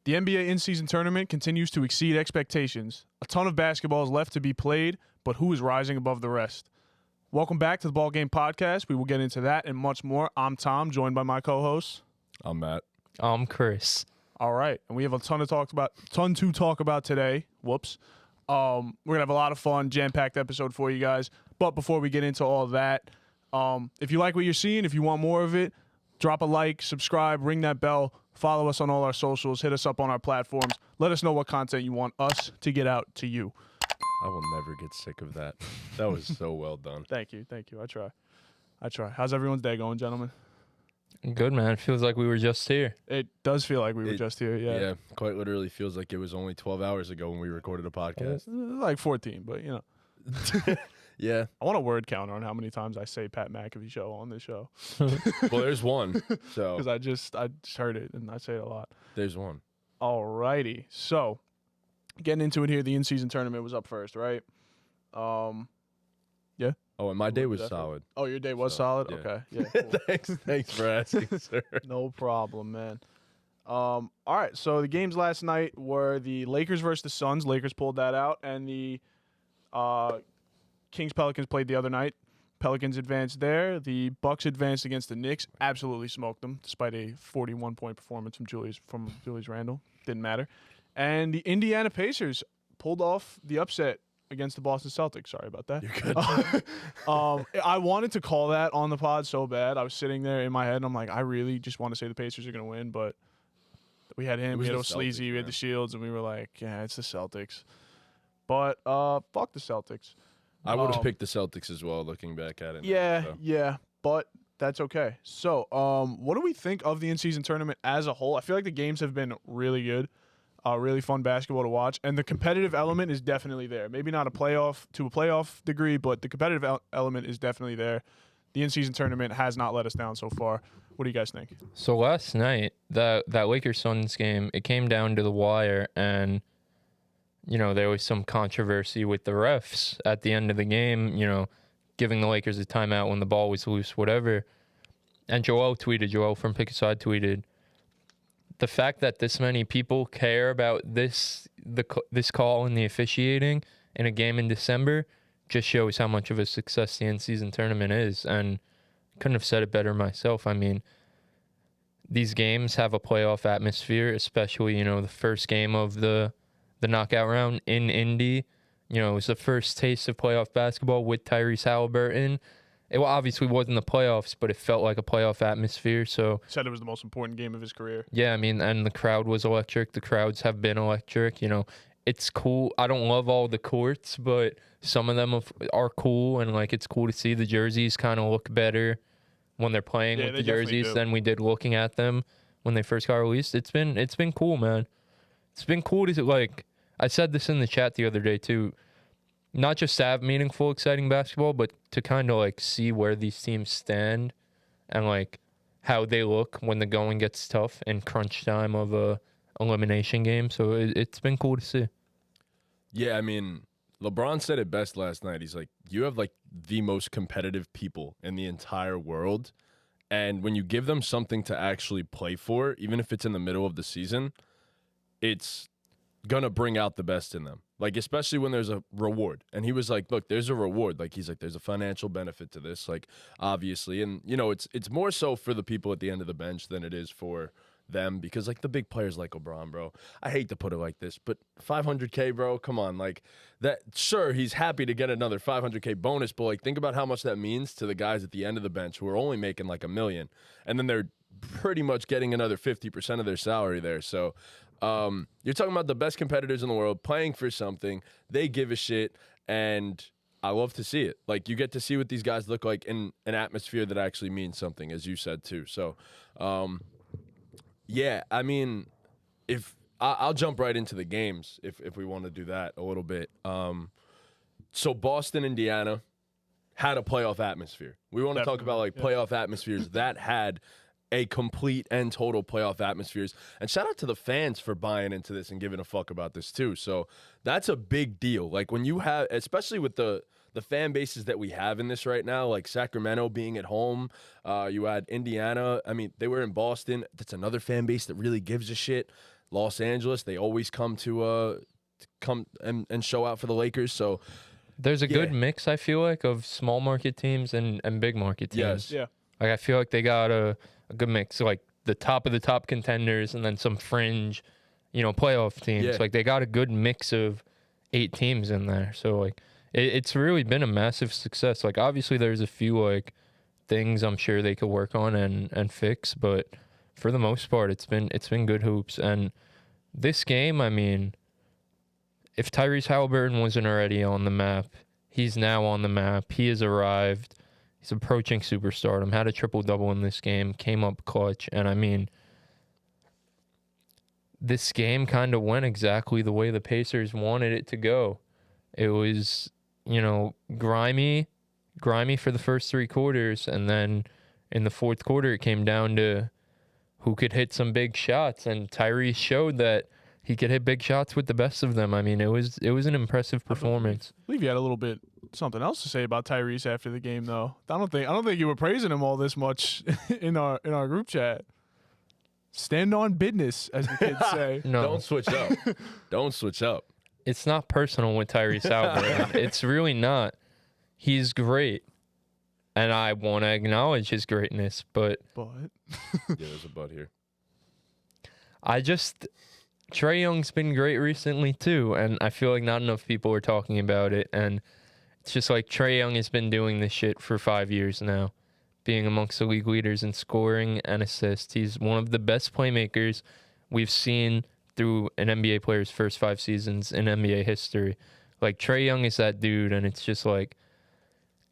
The NBA in-season tournament continues to exceed expectations. A ton of basketball is left to be played, but who is rising above the rest? Welcome back to the BallGame podcast. We will get into that and much more. I'm Tom, joined by my co-hosts. I'm Matt. I'm Chris. All right, and we have a ton to talk about today. Whoops. We're gonna have a lot of fun, jam-packed episode for you guys. But before we get into all that, if you like what you're seeing, if you want more of it, drop a like, subscribe, ring that bell, follow us on all our socials, hit us up on our platforms. Let us know what content you want us to get out to you. I will never get sick of that. That was so well done. Thank you. I try. How's everyone's day going, gentlemen? Good, man. It feels like we were just here. It does feel like we were just here, yeah. Yeah, quite literally feels like it was only 12 hours ago when we recorded a podcast. Like 14, but you know. Yeah. I want a word counter on how many times I say Pat McAfee show on this show. Well, there's one. So Because I just heard it and I say it a lot. there's one. All righty. So, getting into it here, the in-season tournament was up first, right? Yeah. Oh, and my day was Definitely. solid. Oh, your day was So, solid? yeah. Okay. Yeah. Cool. Thanks for asking, sir. No problem, man. All right. So the games last night were the Lakers versus the Suns. Lakers pulled that out, and the Kings Pelicans played the other night. Pelicans advanced there. The Bucks advanced against the Knicks. Absolutely smoked them, despite a 41-point performance from Julius Randle. Didn't matter. And the Indiana Pacers pulled off the upset against the Boston Celtics. Sorry about that. You're good. I wanted to call that on the pod so bad. I was sitting there in my head, and I'm like, I really just want to say the Pacers are going to win, but we had him, we had the O'Sleazy, Celtics, we had the Shields, and we were like, yeah, it's the Celtics. But fuck the Celtics. I would have picked the Celtics as well, looking back at it. Yeah, but that's okay. So, what do we think of the in-season tournament as a whole? I feel like the games have been really good. Really fun basketball to watch, and the competitive element is definitely there. Maybe not to a playoff degree, but the competitive element is definitely there. The in-season tournament has not let us down so far. What do you guys think? So last night, that Lakers-Suns game, it came down to the wire, and you know there was some controversy with the refs at the end of the game. You know, giving the Lakers a timeout when the ball was loose, whatever. And Joel from Pick a Side tweeted, the fact that this many people care about this call and the officiating in a game in December just shows how much of a success the in-season tournament is. And couldn't have said it better myself. I mean, these games have a playoff atmosphere, especially, you know, the first game of the knockout round in Indy. You know, it was the first taste of playoff basketball with Tyrese Halliburton. It obviously wasn't the playoffs, but it felt like a playoff atmosphere. So Said it was the most important game of his career. yeah, I mean, and the crowd was electric. The crowds have been electric. You know, it's cool. I don't love all the courts, but some of them are cool, and like it's cool to see the jerseys kind of look better when they're playing with the jerseys than we did looking at them when they first got released. It's been cool, man. It's been cool to, like, I said this in the chat the other day too. Not just to have meaningful, exciting basketball, but to kind of like see where these teams stand and like how they look when the going gets tough in crunch time of a elimination game. So it's been cool to see. Yeah, I mean, LeBron said it best last night. He's like, you have like the most competitive people in the entire world. And when you give them something to actually play for, even if it's in the middle of the season, it's going to bring out the best in them. Like, especially when there's a reward. And he was like, look, there's a reward. Like, he's like, there's a financial benefit to this, like, obviously. And, you know, it's more so for the people at the end of the bench than it is for them because, like, the big players like LeBron, bro. I hate to put it like this, but $500K, bro, come on. Like, that, sure, he's happy to get another $500K bonus, but, like, think about how much that means to the guys at the end of the bench who are only making, like, $1 million. And then they're pretty much getting another 50% of their salary there. So, you're talking about the best competitors in the world playing for something. They give a shit, and I love to see it. Like, you get to see what these guys look like in an atmosphere that actually means something, as you said too. So, yeah, I mean, if I'll jump right into the games if we want to do that a little bit. So Boston, Indiana had a playoff atmosphere. We want to talk about like playoff atmospheres that had a complete and total playoff atmospheres. And shout out to the fans for buying into this and giving a fuck about this too. So that's a big deal. Like when you have, especially with the fan bases that we have in this right now, like Sacramento being at home, you had Indiana. I mean, they were in Boston. That's another fan base that really gives a shit. Los Angeles. They always come to come and show out for the Lakers. So There's a good mix, I feel like, of small market teams and big market teams. yes, Yeah. Like I feel like they got a good mix, like the top of the top contenders and then some fringe, playoff teams. Yeah. Like they got a good mix of 8 teams in there. So like it's really been a massive success. Like obviously there's a few like things I'm sure they could work on and fix, but for the most part it's been good hoops. And this game, I mean, if Tyrese Halliburton wasn't already on the map, he's now on the map. He has arrived. He's approaching superstardom. Had a triple-double in this game. Came up clutch. And, I mean, this game kind of went exactly the way the Pacers wanted it to go. It was, grimy for the first 3 quarters. And then in the fourth quarter, it came down to who could hit some big shots. And Tyrese showed that he could hit big shots with the best of them. I mean, it was an impressive performance. I believe you had a little bit something else to say about Tyrese after the game, though. I don't think you were praising him all this much in our group chat. Stand on business, as the kids say. No, don't switch up. Don't switch up. It's not personal with Tyrese Halliburton. It's really not. He's great, and I want to acknowledge his greatness, but Yeah, there's a but here. Trae Young's been great recently too, and I feel like not enough people are talking about it. And it's just like Trae Young has been doing this shit for 5 years now, being amongst the league leaders in scoring and assists. He's one of the best playmakers we've seen through an NBA player's first 5 seasons in NBA history. Like Trae Young is that dude, and it's just like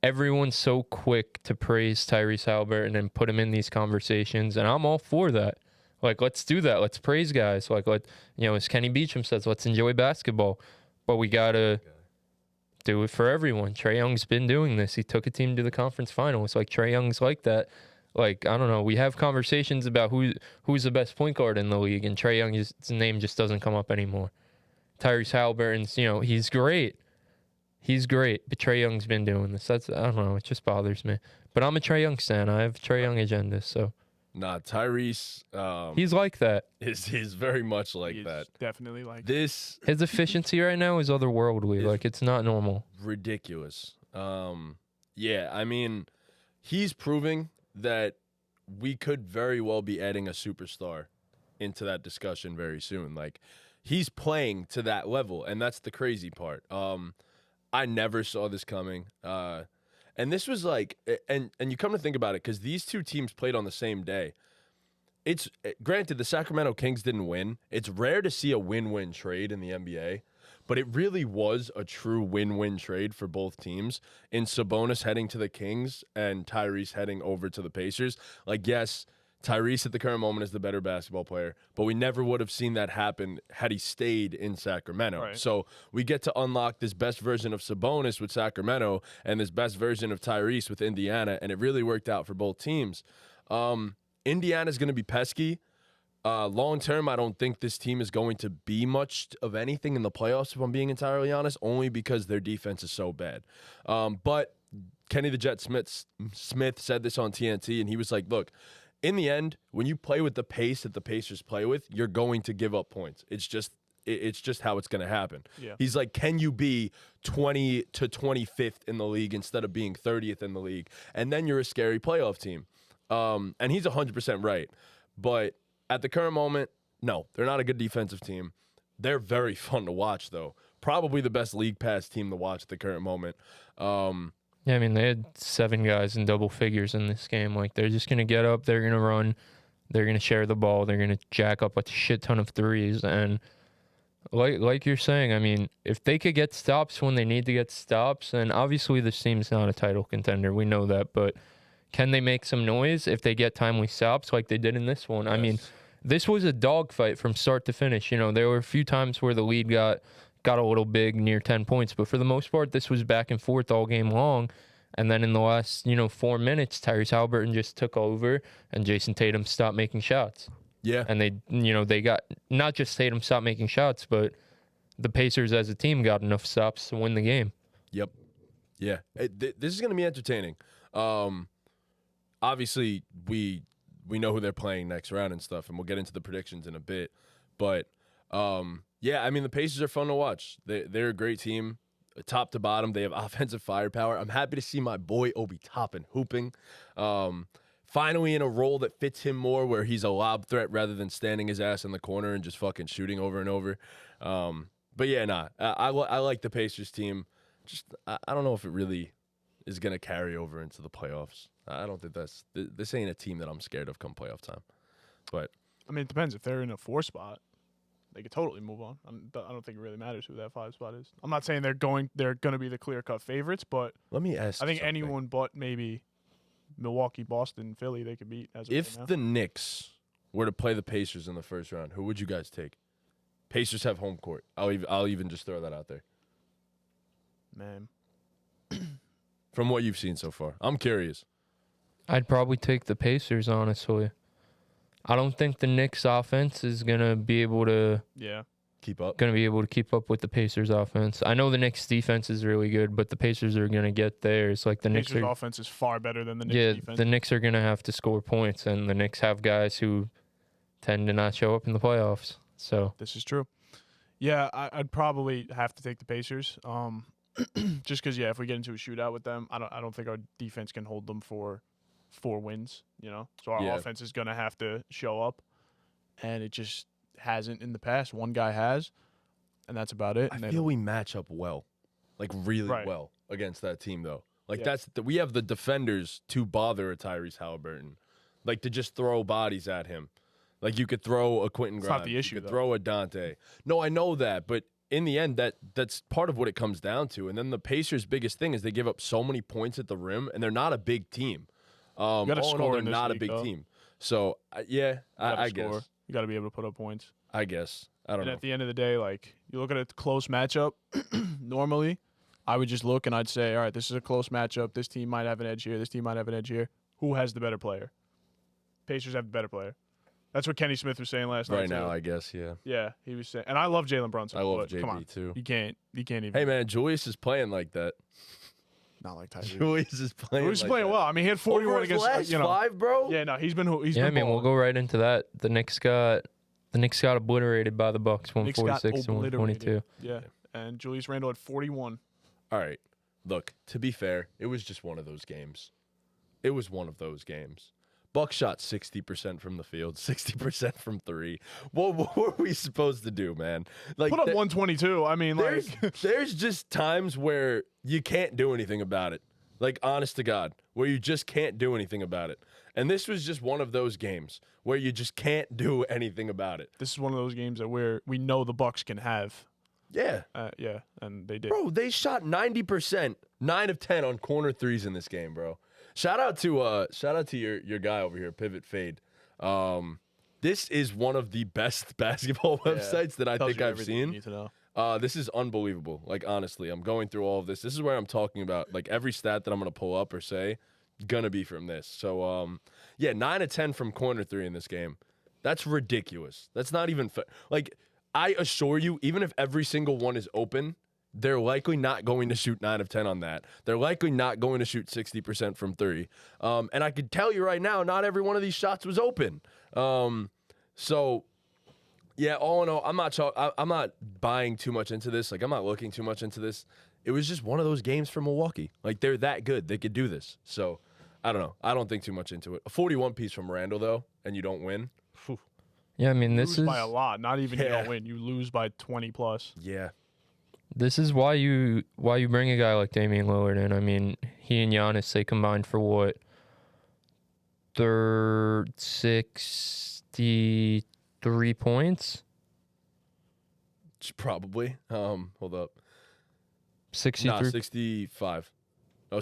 everyone's so quick to praise Tyrese Halliburton and put him in these conversations, and I'm all for that. Like, let's do that. Let's praise guys. Like, as Kenny Beecham says, let's enjoy basketball. But we got to do it for everyone. Trae Young's been doing this. He took a team to the conference finals. Like, Trae Young's like that. Like, I don't know. We have conversations about who's the best point guard in the league, and Trae Young's name just doesn't come up anymore. Tyrese Halliburton's, he's great. He's great. But Trae Young's been doing this. I don't know. It just bothers me. But I'm a Trae Young stan. I have Trae Young agenda, so. Nah, Tyrese. He's like that. He's very much like He's that. definitely like This His efficiency right now is otherworldly. Like, it's not normal. ridiculous. Yeah, I mean, he's proving that we could very well be adding a superstar into that discussion very soon. Like, he's playing to that level, and that's the crazy part. I never saw this coming. And this was like, and you come to think about it, because these two teams played on the same day. It's granted the Sacramento Kings didn't win. It's rare to see a win-win trade in the NBA, but it really was a true win-win trade for both teams. In Sabonis heading to the Kings and Tyrese heading over to the Pacers. Like, yes, Tyrese at the current moment is the better basketball player, but we never would have seen that happen had he stayed in Sacramento. Right. So we get to unlock this best version of Sabonis with Sacramento and this best version of Tyrese with Indiana, and it really worked out for both teams. Indiana's going to be pesky. Long term, I don't think this team is going to be much of anything in the playoffs, if I'm being entirely honest, only because their defense is so bad. But Kenny the Jet Smith said this on TNT, and he was like, look, in the end, when you play with the pace that the Pacers play with, you're going to give up points. It's just how it's going to happen. Yeah. He's like, can you be 20 to 25th in the league instead of being 30th in the league? And then you're a scary playoff team. And he's 100% right. But at the current moment, no, they're not a good defensive team. They're very fun to watch, though. Probably the best league pass team to watch at the current moment. Yeah, I mean, they had 7 guys in double figures in this game. Like, they're just going to get up, they're going to run, they're going to share the ball, they're going to jack up a shit ton of threes. And like you're saying, I mean, if they could get stops when they need to get stops, and obviously this team's not a title contender, we know that, but can they make some noise if they get timely stops like they did in this one? Yes. I mean, this was a dogfight from start to finish. There were a few times where the lead got a little big, near 10 points, but for the most part, this was back and forth all game long. And then in the last, 4 minutes, Tyrese Halliburton just took over, and Jason Tatum stopped making shots. Yeah. And they got, not just Tatum stopped making shots, but the Pacers as a team got enough stops to win the game. Yep. Yeah. This is going to be entertaining. Obviously, we know who they're playing next round and stuff, and we'll get into the predictions in a bit. But yeah, I mean the Pacers are fun to watch. They're a great team, top to bottom. They have offensive firepower. I'm happy to see my boy Obi Toppin hooping. Finally in a role that fits him more, where he's a lob threat rather than standing his ass in the corner and just fucking shooting over and over. But yeah, I like the Pacers team. Just I don't know if it really is gonna carry over into the playoffs. I don't think this ain't a team that I'm scared of come playoff time. But I mean, it depends. If they're in a 4 spot, they could totally move on. I don't think it really matters who that 5 spot is. I'm not saying they're going to be the clear-cut favorites, but let me ask. I think something. anyone but maybe Milwaukee, Boston, Philly, they could beat. As of If right now. the Knicks were to play the Pacers in the first round, who would you guys take? Pacers have home court. I'll even just throw that out there. Man, From what you've seen so far, I'm curious. I'd probably take the Pacers, honestly. I don't think the Knicks offense is gonna be able to yeah, Keep up. keep up with the Pacers offense. I know the Knicks defense is really good, but the Pacers are gonna get theirs. Like the Knicks Pacers are, offense is far better than the Knicks yeah, defense. the Knicks are gonna have to score points, and the Knicks have guys who tend to not show up in the playoffs. So This is true. Yeah, I'd probably have to take the Pacers. Just because, yeah, if we get into a shootout with them, I don't think our defense can hold them for 4 wins. You know, so our Yeah. offense is gonna have to show up, and it just hasn't in the past. One guy has, and that's about it. I And they feel don't- we match up well, like really Right. well against that team though. Like Yeah. we have the defenders to bother a Tyrese Halliburton, like to just throw bodies at him. Like you could throw a Quentin It's Grimes, not the issue, you could though. throw a Dante. No, I know that, but in the end, that's part of what it comes down to. And then the Pacers' biggest thing is they give up so many points at the rim, and they're not a big team. gotta all in all, score they're in this not a league, big though. team. So yeah, you gotta I score. guess. You got to be able to put up points. I guess. I don't And know. at the end of the day, like you look at a close matchup, normally I would just look and I'd say, all right, this is a close matchup. This team might have an edge here. This team might have an edge here. Who has the better player? Pacers have the better player. That's what Kenny Smith was saying last night. Right now, too. I guess. Yeah. Yeah, he was saying, and I love Jalen Brunson. I love but come on, JB too. you can't even. Hey man, Julius is playing like that. Not like Tyrese. Julius is playing. He was like playing that. well. I mean, he had 41 Over his against last you know. 5, bro. Yeah, no, he's been yeah, I been mean, we'll balling. go right into that. The Knicks got obliterated by the Bucks, Knicks got 146 to 122. obliterated. Yeah, and Julius Randle had 41. All right. Look, to be fair, it was just one of those games. It was one of those games. Buck shot 60% from the field, 60% from 3. What were we supposed to do, man? Like Put up 122. I mean, like there's just times where you can't do anything about it. Like, honest to God, where you just can't do anything about it. And this was just one of those games where you just can't do anything about it. this is one of those games that we know the Bucks can have. Yeah. Yeah, and they did. Bro, they shot 90%, 9 of 10 on corner threes in this game, bro. Shout out to your guy over here, Pivot Fade. This is one of the best basketball websites that I Tells think you I've everything you seen. need to know. This is unbelievable. Like, honestly, I'm going through all of this. This is where I'm talking about, like, every stat that I'm going to pull up or say, gonna be from this. So, yeah, 9 of 10 from corner 3 in this game. That's ridiculous. That's not even fair. Like, I assure you, even if every single one is open, they're likely not going to shoot 9 of 10 on that. They're likely not going to shoot 60% from 3. And I can tell you right now, not every one of these shots was open. So, yeah, all in all, I'm not buying too much into this. Like, I'm not looking too much into this. It was just one of those games for Milwaukee. Like, they're that good. They could do this. So, I don't know. I don't think too much into it. A 41 piece from Randall, though, and you don't win. Whew. Yeah, I mean, You this lose is by a lot. Not even you Yeah. don't win. You lose by 20 plus. Yeah. this is why you bring a guy like Damian Lillard in. I mean, he and Giannis, they combined for what? 63 points? Probably. Hold up. 63 Nah, 65. Oh,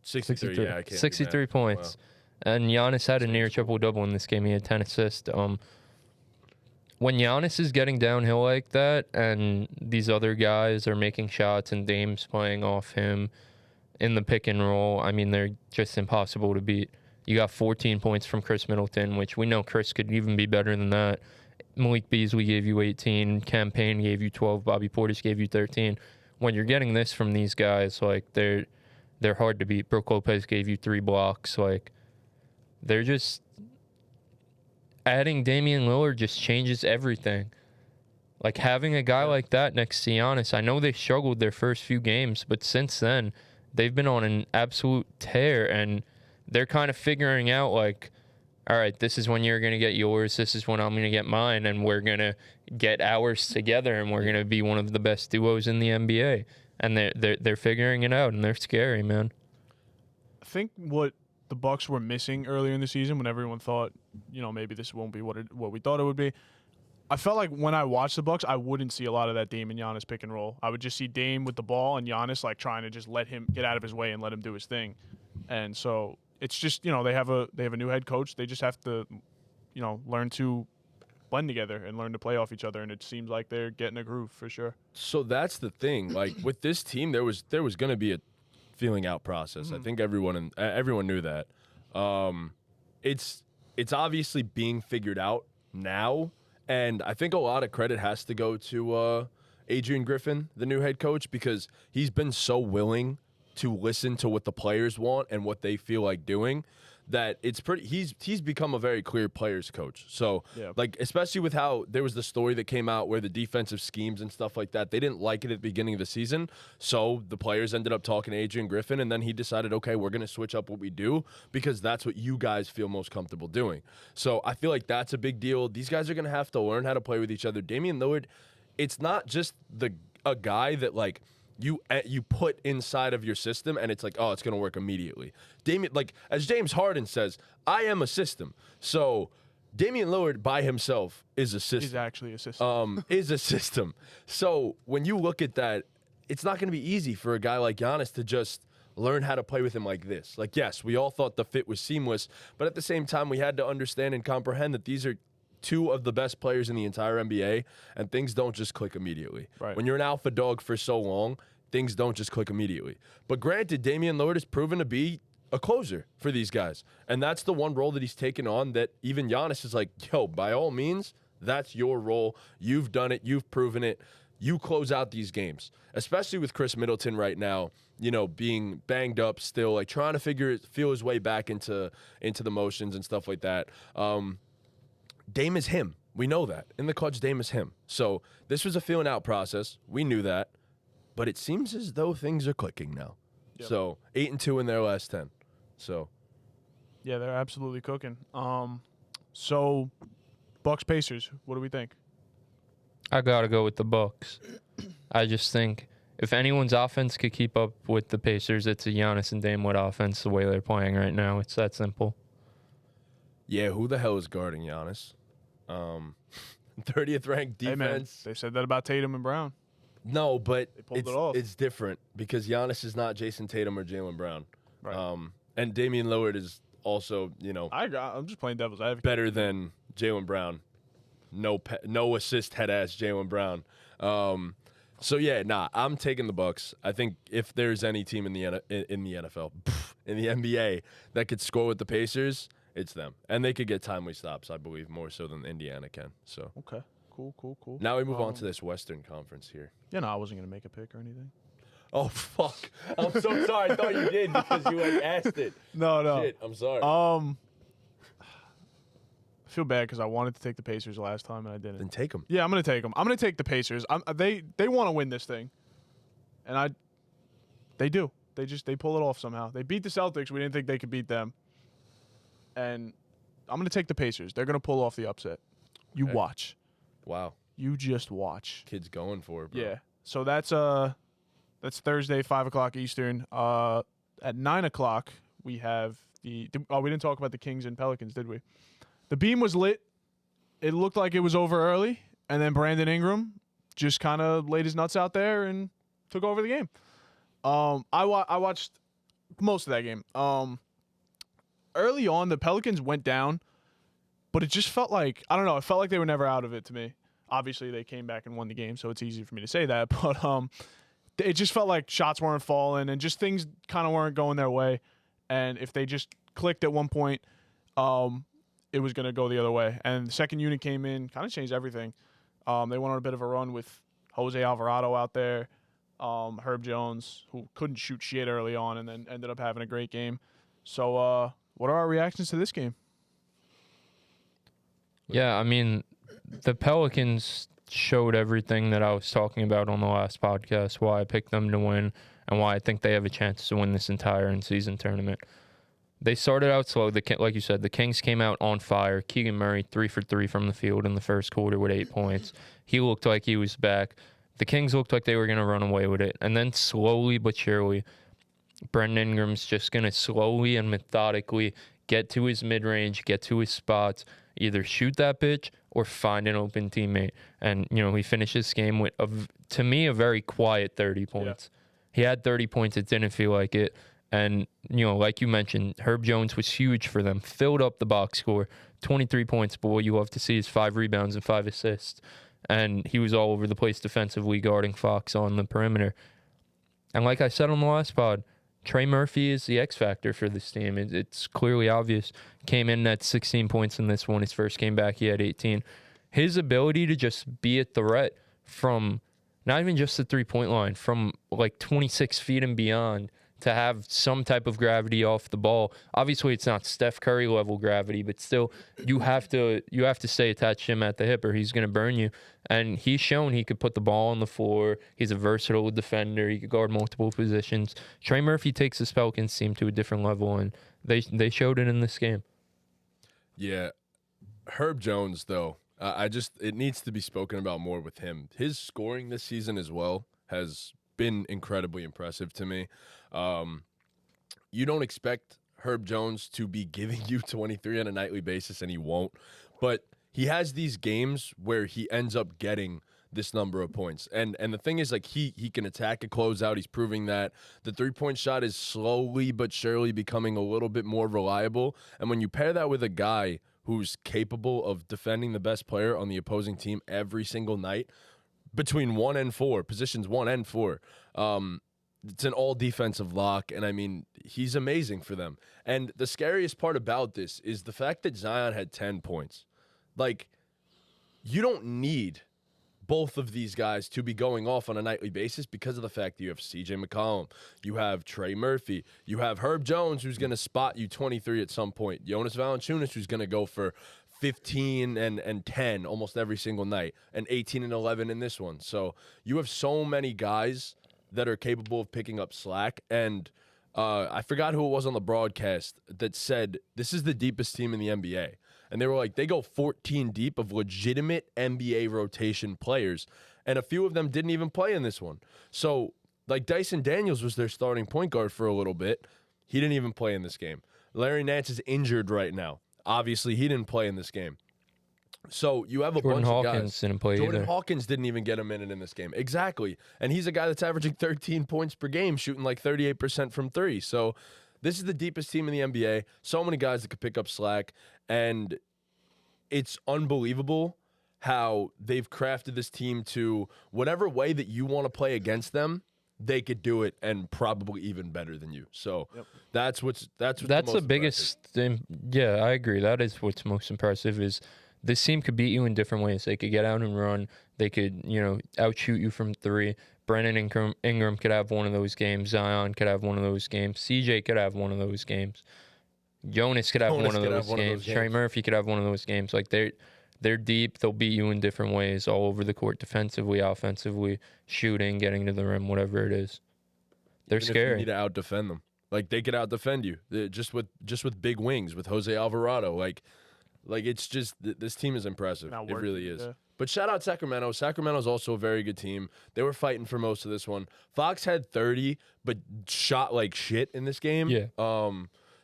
63. Yeah, I can't do 63 math. points. And Giannis had a near triple-double in this game. He had 10 assists. When Giannis is getting downhill like that and these other guys are making shots and Dame's playing off him in the pick and roll, I mean, they're just impossible to beat. You got 14 points from Chris Middleton, which we know Chris could even be better than that. Malik Beasley gave you 18. Campaign gave you 12. Bobby Portis gave you 13. When you're getting this from these guys, like, they're hard to beat. Brook Lopez gave you 3 blocks. Like, they're just... adding Damian Lillard just changes everything. Like having a guy like that next to Giannis, I know they struggled their first few games, but since then, they've been on an absolute tear, and they're kind of figuring out, like, all right, this is when you're going to get yours, this is when I'm going to get mine, and we're going to get ours together, and we're going to be one of the best duos in the NBA. And they're figuring it out, and they're scary, man. I think what the Bucks were missing earlier in the season, when everyone thought, maybe this won't be what we thought it would be. I felt like when I watched the Bucks, I wouldn't see a lot of that Dame and Giannis pick and roll. I would just see Dame with the ball and Giannis like trying to just let him get out of his way and let him do his thing. And so it's just they have a new head coach. They just have to learn to blend together and learn to play off each other. And it seems like they're getting a groove for sure. So that's the thing. Like with this team, there was going to be a feeling out process. I think everyone knew that. It's obviously being figured out now. And I think a lot of credit has to go to Adrian Griffin, the new head coach, because he's been so willing to listen to what the players want and what they feel like doing that he's become a very clear players coach. So like, especially with how there was the story that came out where the defensive schemes and stuff like that, they didn't like it at the beginning of the season. So the players ended up talking to Adrian Griffin, and then he decided, okay, we're going to switch up what we do because that's what you guys feel most comfortable doing. So I feel like that's a big deal. These guys are going to have to learn how to play with each other. Damian Lillard, it's not just a guy that like you put inside of your system and it's like, oh, it's going to work immediately. Damian, like as James Harden says, I am a system. So Damian Lillard by himself is a system. He's actually a system. Is a system. So when you look at that, it's not going to be easy for a guy like Giannis to just learn how to play with him like this. Like, yes, we all thought the fit was seamless, but at the same time, we had to understand and comprehend that these are two of the best players in the entire NBA, and things don't just click immediately. Right. When you're an alpha dog for so long, things don't just click immediately. But granted, Damian Lillard has proven to be a closer for these guys, and that's the one role that he's taken on that even Giannis is like, yo, by all means, that's your role. You've done it. You've proven it. You close out these games, especially with Chris Middleton right now, being banged up still, like trying to feel his way back into the motions and stuff like that. Dame is him. We know that. In the clutch, Dame is him. So this was a feeling out process. We knew that. But it seems as though things are clicking now. Yep. So 8-2 in their last 10. So yeah, they're absolutely cooking. So Bucks Pacers, what do we think? I gotta go with the Bucks. I just think if anyone's offense could keep up with the Pacers, it's a Giannis and Dame Wood offense the way they're playing right now. It's that simple. Yeah, who the hell is guarding Giannis? 30th ranked defense. Hey man, they said that about Tatum and Brown. No, but They pulled it off. It's different because Giannis is not Jason Tatum or Jaylen Brown. Right. And Damian Lillard is also, I'm just playing devil's advocate. better than Jaylen Brown. No assist head ass Jaylen Brown. So yeah, I'm taking the Bucks. I think if there's any team in the NFL, in the NBA that could score with the Pacers, it's them, and they could get timely stops. I believe more so than Indiana can. So Okay. Cool. now we move on to this Western Conference here. Yeah, no, I wasn't gonna make a pick or anything. Oh fuck! I'm so sorry. I thought you did because you asked it. No. Shit, I'm sorry. I feel bad because I wanted to take the Pacers last time and I didn't. Then take them. Yeah, I'm gonna take them. I'm gonna take the Pacers. They want to win this thing, and they do. They pull it off somehow. They beat the Celtics. We didn't think they could beat them, and I'm gonna take the Pacers. They're gonna pull off the upset. You Okay. watch. Wow, You just watch. kid's going for it, bro. Yeah. So that's Thursday, 5:00 Eastern. At 9:00 we have we didn't talk about the Kings and Pelicans, did we? The beam was lit. It looked like it was over early, and then Brandon Ingram just kind of laid his nuts out there and took over the game. I watched most of that game. Early on, the Pelicans went down, but it just felt like, I don't know, it felt like they were never out of it to me. Obviously, they came back and won the game, so it's easy for me to say that. But it just felt like shots weren't falling and just things kind of weren't going their way. And if they just clicked at one point, it was going to go the other way. And the second unit came in, kind of changed everything. They went on a bit of a run with Jose Alvarado out there, Herb Jones, who couldn't shoot shit early on and then ended up having a great game. So what are our reactions to this game? Yeah, I mean, the Pelicans showed everything that I was talking about on the last podcast, why I picked them to win and why I think they have a chance to win this entire in-season tournament. They started out slow. Like you said, the Kings came out on fire. Keegan Murray, 3 for 3 from the field in the first quarter with 8 points. He looked like he was back. The Kings looked like they were going to run away with it. And then slowly but surely, Brendan Ingram's just going to slowly and methodically get to his mid-range, get to his spots, either shoot that bitch or find an open teammate. And, he finished this game with, to me, a very quiet 30 points. Yeah. He had 30 points. It didn't feel like it. And, like you mentioned, Herb Jones was huge for them. Filled up the box score, 23 points. But what you love to see is 5 rebounds and 5 assists. And he was all over the place defensively, guarding Fox on the perimeter. And like I said on the last pod, Trey Murphy is the X factor for this team. It's clearly obvious. Came in at 16 points in this one. His first game back, he had 18. His ability to just be a threat from not even just the three-point line, from like 26 feet and beyond, to have some type of gravity off the ball. Obviously, it's not Steph Curry level gravity, but still, you have to stay attached to him at the hip, or he's going to burn you. And he's shown he could put the ball on the floor. He's a versatile defender. He could guard multiple positions. Trey Murphy takes the Pelicans team to a different level, and they showed it in this game. Yeah, Herb Jones though, it needs to be spoken about more with him. His scoring this season as well has been incredibly impressive to me. You don't expect Herb Jones to be giving you 23 on a nightly basis, and he won't. But he has these games where he ends up getting this number of points. And the thing is, like, he can attack a closeout. He's proving that. The three-point shot is slowly but surely becoming a little bit more reliable. And when you pair that with a guy who's capable of defending the best player on the opposing team every single night, between 1 and 4, positions 1 and 4, it's an all-defensive lock, and, I mean, he's amazing for them. And the scariest part about this is the fact that Zion had 10 points. Like, you don't need both of these guys to be going off on a nightly basis because of the fact that you have CJ McCollum, you have Trey Murphy, you have Herb Jones, who's going to spot you 23 at some point, Jonas Valanciunas, who's going to go for 15 and 10 almost every single night, and 18 and 11 in this one. So you have so many guys that are capable of picking up slack. And I forgot who it was on the broadcast that said this is the deepest team in the NBA. And they were like, they go 14 deep of legitimate NBA rotation players, and a few of them didn't even play in this one. So, like, Dyson Daniels was their starting point guard for a little bit. He didn't even play in this game. Larry Nance is injured right now. Obviously, he didn't play in this game. So you have a bunch of guys. Didn't play Jordan either. Hawkins didn't even get a minute in this game. Exactly. And he's a guy that's averaging 13 points per game, shooting like 38% from 3. So this is the deepest team in the NBA. So many guys that could pick up slack. And it's unbelievable how they've crafted this team to whatever way that you want to play against them, they could do it, and probably even better than you. So that's the biggest thing. Yeah, I agree. That is what's most impressive is this team could beat you in different ways. They could get out and run. They could, outshoot you from 3. Brandon Ingram could have one of those games. Zion could have one of those games. CJ could have one of those games. Jonas could have one of those games. Trey Murphy could have one of those games. Like, they're deep. They'll beat you in different ways all over the court, defensively, offensively, shooting, getting to the rim, whatever it is. They're Even scary. If you need to out-defend them. Like, they could out-defend you just with big wings, with Jose Alvarado. Like it's just this team is impressive. It really is. Yeah. But shout out Sacramento. Sacramento's also a very good team. They were fighting for most of this one. Fox had 30, but shot like shit in this game. Yeah.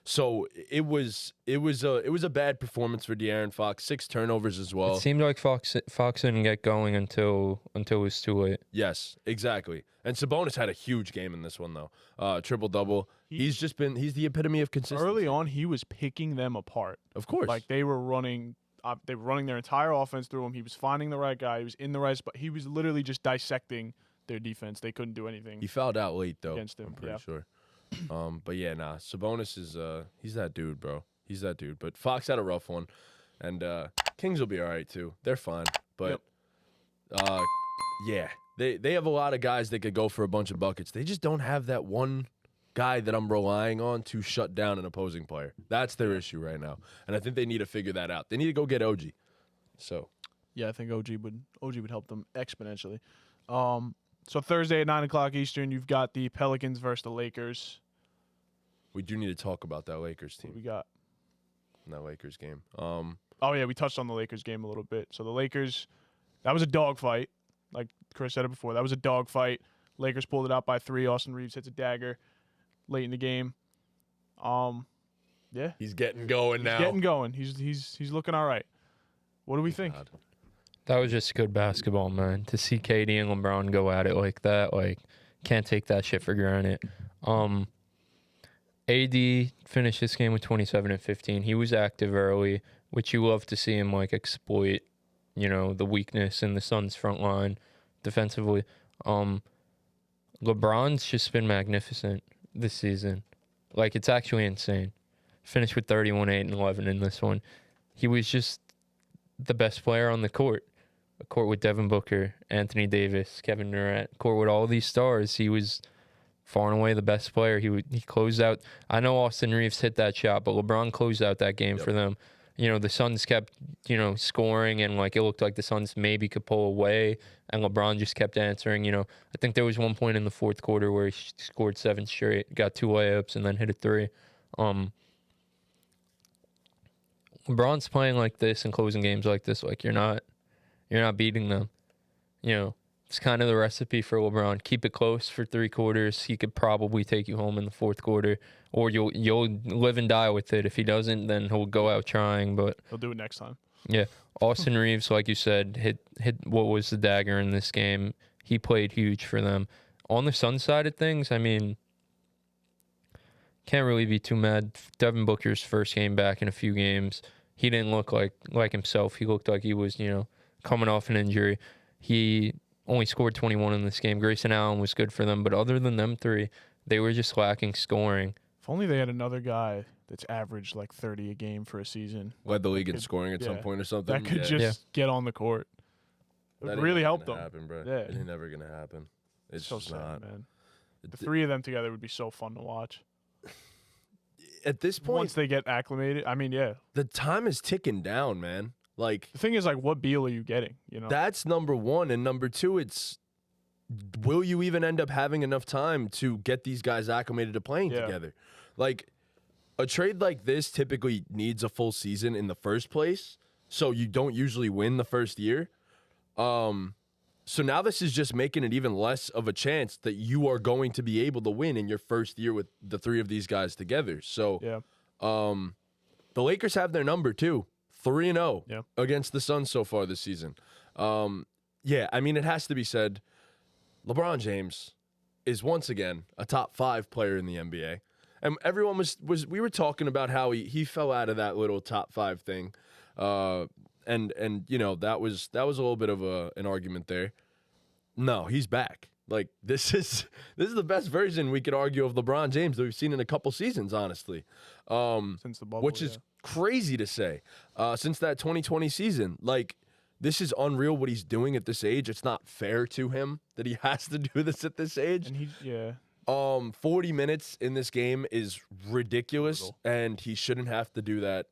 So it was a bad performance for De'Aaron Fox. 6 turnovers as well. It seemed like Fox didn't get going until it was too late. Yes, exactly. And Sabonis had a huge game in this one though. Triple-double. He's the epitome of consistency. Early on, he was picking them apart. Of course. Like, they were running their entire offense through him. He was finding the right guy. He was in the right spot. He was literally just dissecting their defense. They couldn't do anything. He fouled out late though. Against him, I'm pretty sure. But yeah, Sabonis is he's that dude, bro. He's that dude. But Fox had a rough one, and Kings will be all right too. They're fine, but yeah, they have a lot of guys that could go for a bunch of buckets. They just don't have that one guy that I'm relying on to shut down an opposing player. That's their issue right now, and I think they need to figure that out. They need to go get OG. So Yeah, I think OG would help them exponentially. So Thursday at 9:00 Eastern, you've got the Pelicans versus the Lakers. we do need to talk about that Lakers What we team, got? that Lakers game. Oh yeah, we touched on the Lakers game a little bit. So the Lakers, that was a dogfight. Like Chris said it before, that was a dogfight. Lakers pulled it out by 3. Austin Reeves hits a dagger late in the game. Yeah, He's getting going now. getting going. He's looking all right. What do we think? God. That was just good basketball, man. To see KD and LeBron go at it like that, like, can't take that shit for granted. AD finished this game with 27 and 15. He was active early, which you love to see him like exploit, the weakness in the Suns' front line defensively. LeBron's just been magnificent this season. Like, it's actually insane. Finished with 31, 8, and 11 in this one. He was just the best player on the court. A court with Devin Booker, Anthony Davis, Kevin Durant, court with all these stars. He was far and away the best player. He closed out. I know Austin Reeves hit that shot, but LeBron closed out that game for them. The Suns kept, scoring, and like it looked like the Suns maybe could pull away, and LeBron just kept answering. I think there was one point in the fourth quarter where he scored 7 straight, got 2 layups, and then hit a 3. LeBron's playing like this and closing games like this. Like you're not beating them. It's kind of the recipe for LeBron. Keep it close for 3 quarters. He could probably take you home in the fourth quarter, or you'll live and die with it. If he doesn't, then he'll go out trying. But He'll do it next time. yeah, Austin Reeves, like you said, hit what was the dagger in this game. He played huge for them. On the Suns side of things, I mean, can't really be too mad. Devin Booker's first game back in a few games. He didn't look like himself. He looked like he was, coming off an injury. He only scored 21 in this game. Grayson Allen was good for them, but other than them 3, they were just lacking scoring. If only they had another guy that's averaged like 30 a game for a season. Led the league in scoring at some point or something. That could just get on the court. It would really help them. Happen, bro. Yeah. It ain't never gonna happen. It's so just sad, not. man. The 3 of them together would be so fun to watch. At this point, Once they get acclimated, I mean, yeah. the time is ticking down, man. Like, The thing is, like, what Beal are you getting? that's number 1, and number 2, it's will you even end up having enough time to get these guys acclimated to playing together? Like, a trade like this typically needs a full season in the first place, so you don't usually win the first year. So now this is just making it even less of a chance that you are going to be able to win in your first year with the 3 of these guys together. So, the Lakers have their number too, 3-0 against the Suns so far this season. Yeah, I mean, it has to be said, LeBron James is once again a top 5 player in the NBA. And everyone we were talking about how he fell out of that little top 5 thing. And that was a little bit of an argument there. No, he's back. Like this is the best version we could argue of LeBron James that we've seen in a couple seasons, honestly. Since the bubble, which is crazy to say. Since that 2020 season, like this is unreal what he's doing at this age. It's not fair to him that he has to do this at this age. And 40 minutes in this game is ridiculous, and he shouldn't have to do that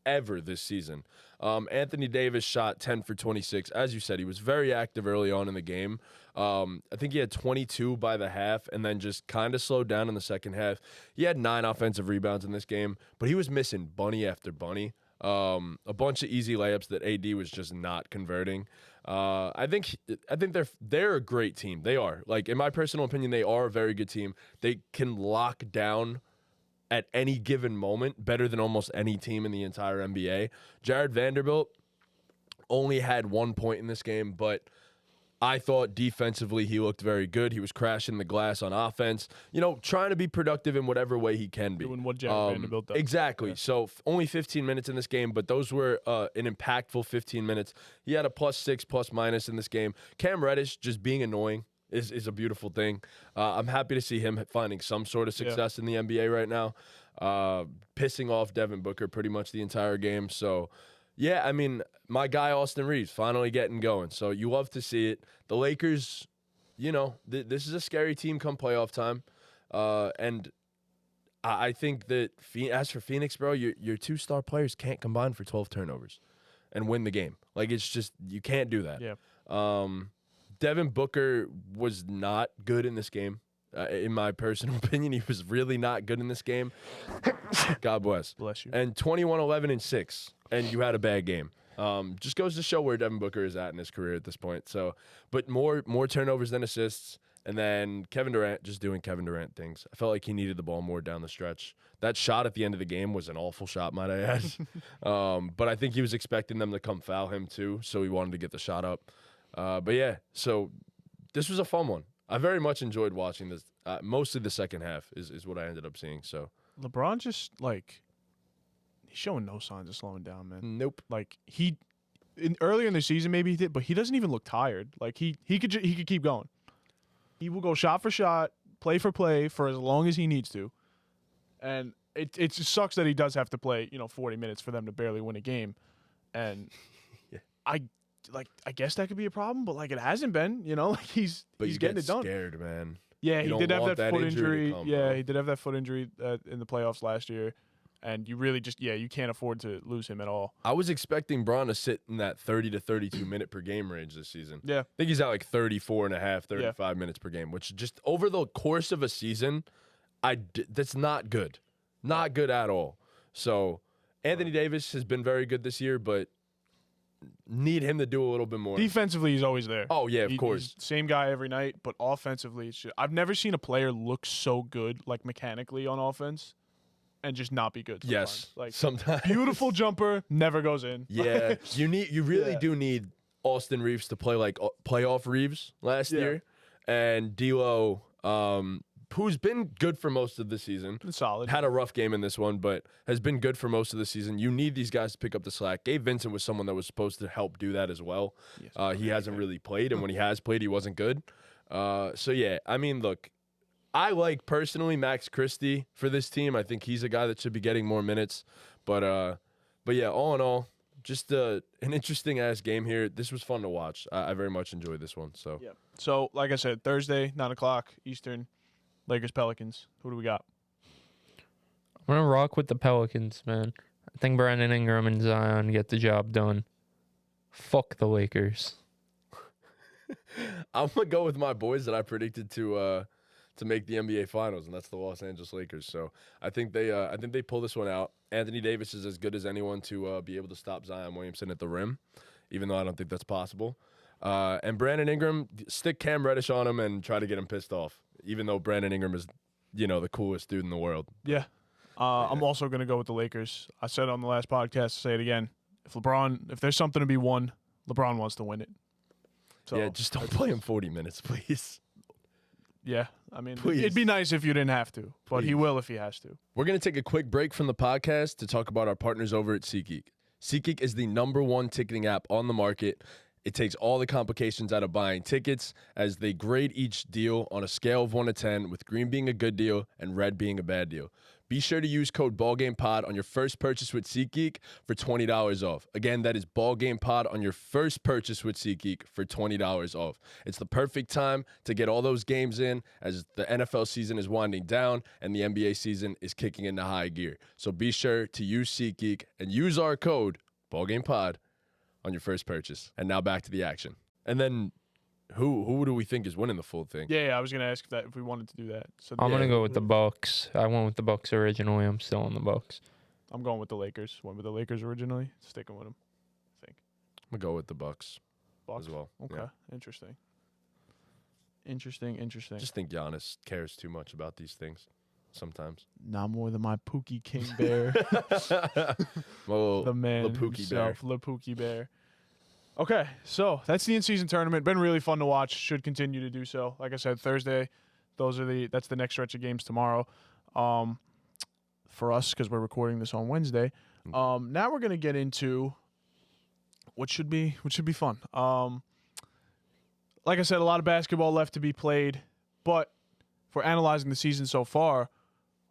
ever this season. Anthony Davis shot 10 for 26. As you said, he was very active early on in the game. I think he had 22 by the half and then just kind of slowed down in the second half. He had 9 offensive rebounds in this game, but he was missing bunny after bunny. A bunch of easy layups that AD was just not converting. I think they're a great team. They are. Like, in my personal opinion, they are a very good team. They can lock down at any given moment better than almost any team in the entire NBA. Jared Vanderbilt only had 1 point in this game, but I thought defensively he looked very good. He was crashing the glass on offense, trying to be productive in whatever way he can be. Doing what Jared Vanderbilt does. Exactly. Yeah. So only 15 minutes in this game, but those were an impactful 15 minutes. He had a +6, ± in this game. Cam Reddish just being annoying is a beautiful thing. I'm happy to see him finding some sort of success in the NBA right now, pissing off Devin Booker pretty much the entire game. So, yeah, I mean, my guy Austin Reeves finally getting going. So you love to see it. The Lakers, this is a scary team come playoff time. And I think that as for Phoenix, bro, your 2-star players can't combine for 12 turnovers. and win the game. Like, it's just, you can't do that. Yeah. Devin Booker was not good in this game. In my personal opinion, he was really not good in this game. God bless. Bless you. And 21, 11, and 6, and you had a bad game. Just goes to show where Devin Booker is at in his career at this point. So, but more turnovers than assists, and then Kevin Durant just doing Kevin Durant things. I felt like he needed the ball more down the stretch. That shot at the end of the game was an awful shot, might I add. But I think he was expecting them to come foul him too, so he wanted to get the shot up. But yeah, so this was a fun one. I very much enjoyed watching this. Mostly the second half is what I ended up seeing. So LeBron just like he's showing no signs of slowing down, man. nope. Like earlier in the season maybe he did, but he doesn't even look tired. Like he could keep going. He will go shot for shot, play for play for as long as he needs to, and it just sucks that he does have to play 40 minutes for them to barely win a game, and Yeah. I guess that could be a problem, but like it hasn't been. Like he's getting it done. Scared, man. Yeah, You he did don't have want that that foot injury injury. to come, Yeah, bro. he did have that foot injury in the playoffs last year, and you really just you can't afford to lose him at all. I was expecting Braun to sit in that 30 to 32 minute per game range this season. Yeah, I think he's at like 34 and a half, 35 minutes per game, which just over the course of a season, that's not good. Not good at all. So Anthony Davis has been very good this year, but need him to do a little bit more. defensively he's always there. Oh, yeah, of course. He's same guy every night, but offensively, I've never seen a player look so good, like mechanically on offense, and just not be good. Sometimes. Yes, like sometimes. beautiful jumper never goes in. Yeah, you really Yeah. do need Austin Reeves to play like playoff Reeves last year, and D'Lo, who's been good for most of the season. Solid. Had a rough game in this one, but has been good for most of the season. You need these guys to pick up the slack. Gabe Vincent was someone that was supposed to help do that as well. Yes. He hasn't really played, and when he has played, he wasn't good. So yeah, I mean, look, I like personally Max Christie for this team. I think he's a guy that should be getting more minutes. But yeah, all in all, just an interesting ass game here. This was fun to watch. I very much enjoyed this one. So Yeah. So like I said, Thursday 9:00 Eastern, Lakers Pelicans. Who do we got? I'm gonna rock with the Pelicans, man. I think Brandon Ingram and Zion get the job done. Fuck the Lakers. I'm gonna go with my boys that I predicted to make the NBA Finals, and that's the Los Angeles Lakers. So I think they pull this one out. Anthony Davis is as good as anyone to be able to stop Zion Williamson at the rim, even though I don't think that's possible. And Brandon Ingram, stick Cam Reddish on him and try to get him pissed off, even though Brandon Ingram is, the coolest dude in the world. Yeah. I'm also going to go with the Lakers. I said on the last podcast, I'll say it again. If there's something to be won, LeBron wants to win it. So, Yeah, just don't play him 40 minutes, please. yeah. I mean, Please. it'd be nice if you didn't have to, but he Please. will if he has to. We're going to take a quick break from the podcast to talk about our partners over at SeatGeek. SeatGeek is the #1 ticketing app on the market. It takes all the complications out of buying tickets as they grade each deal on a scale of 1 to 10, with green being a good deal and red being a bad deal. Be sure to use code BallGamePod on your first purchase with SeatGeek for $20 off. Again, that is BallGamePod on your first purchase with SeatGeek for $20 off. It's the perfect time to get all those games in as the NFL season is winding down and the NBA season is kicking into high gear. So be sure to use SeatGeek and use our code BallGamePod on your first purchase. And now back to the action. And then who do we think is winning the full thing? Yeah, I was going to ask if we wanted to do that. So I'm yeah, gonna go with the Bucks. I went with the Bucks originally. I'm still on the Bucks. I'm going with the Lakers. Went with the Lakers originally. Sticking with them, I think. I'm going to go with the Bucks Bucks. as well. Okay, Yeah. interesting. Interesting. I just think Giannis cares too much about these things sometimes. Not more than my Pookie King Bear. Well, The man the Pookie Bear. himself, the Pookie Bear. Okay, so that's the in-season tournament. Been really fun to watch. Should continue to do so. Like I said, Thursday. That's the next stretch of games tomorrow. For us, because we're recording this on Wednesday. Now we're gonna get into what should be fun. Like I said, a lot of basketball left to be played, but if we're analyzing the season so far,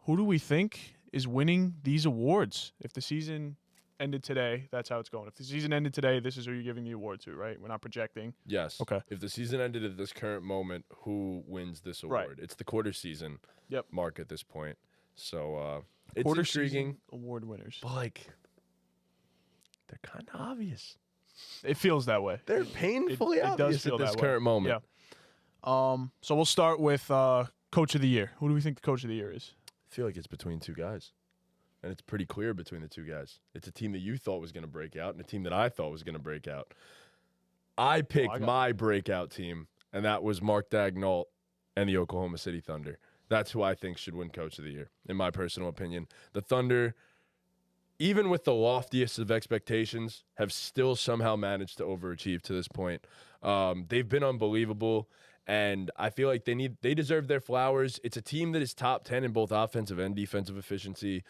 who do we think is winning these awards? If the season ended today, that's how it's going. If the season ended today, this is who you're giving the award to, right? We're not projecting. Yes. Okay. If the season ended at this current moment, who wins this award? Right. It's the quarter season Yep. mark at this point. So it's Quarter intriguing. season award winners. But like, they're kind of obvious. It feels that way. They're painfully it does obvious feel at this that way. current moment. Yeah. So we'll start with Coach of the Year. Who do we think the Coach of the Year is? I feel like it's between two guys. And it's pretty clear between the two guys. It's a team that you thought was going to break out and a team that I thought was going to break out. I picked my breakout team, and that was Mark Daigneault and the Oklahoma City Thunder. That's who I think should win Coach of the Year, in my personal opinion. The Thunder, even with the loftiest of expectations, have still somehow managed to overachieve to this point. They've been unbelievable, and I feel like they deserve their flowers. It's a team that is top 10 in both offensive and defensive efficiency,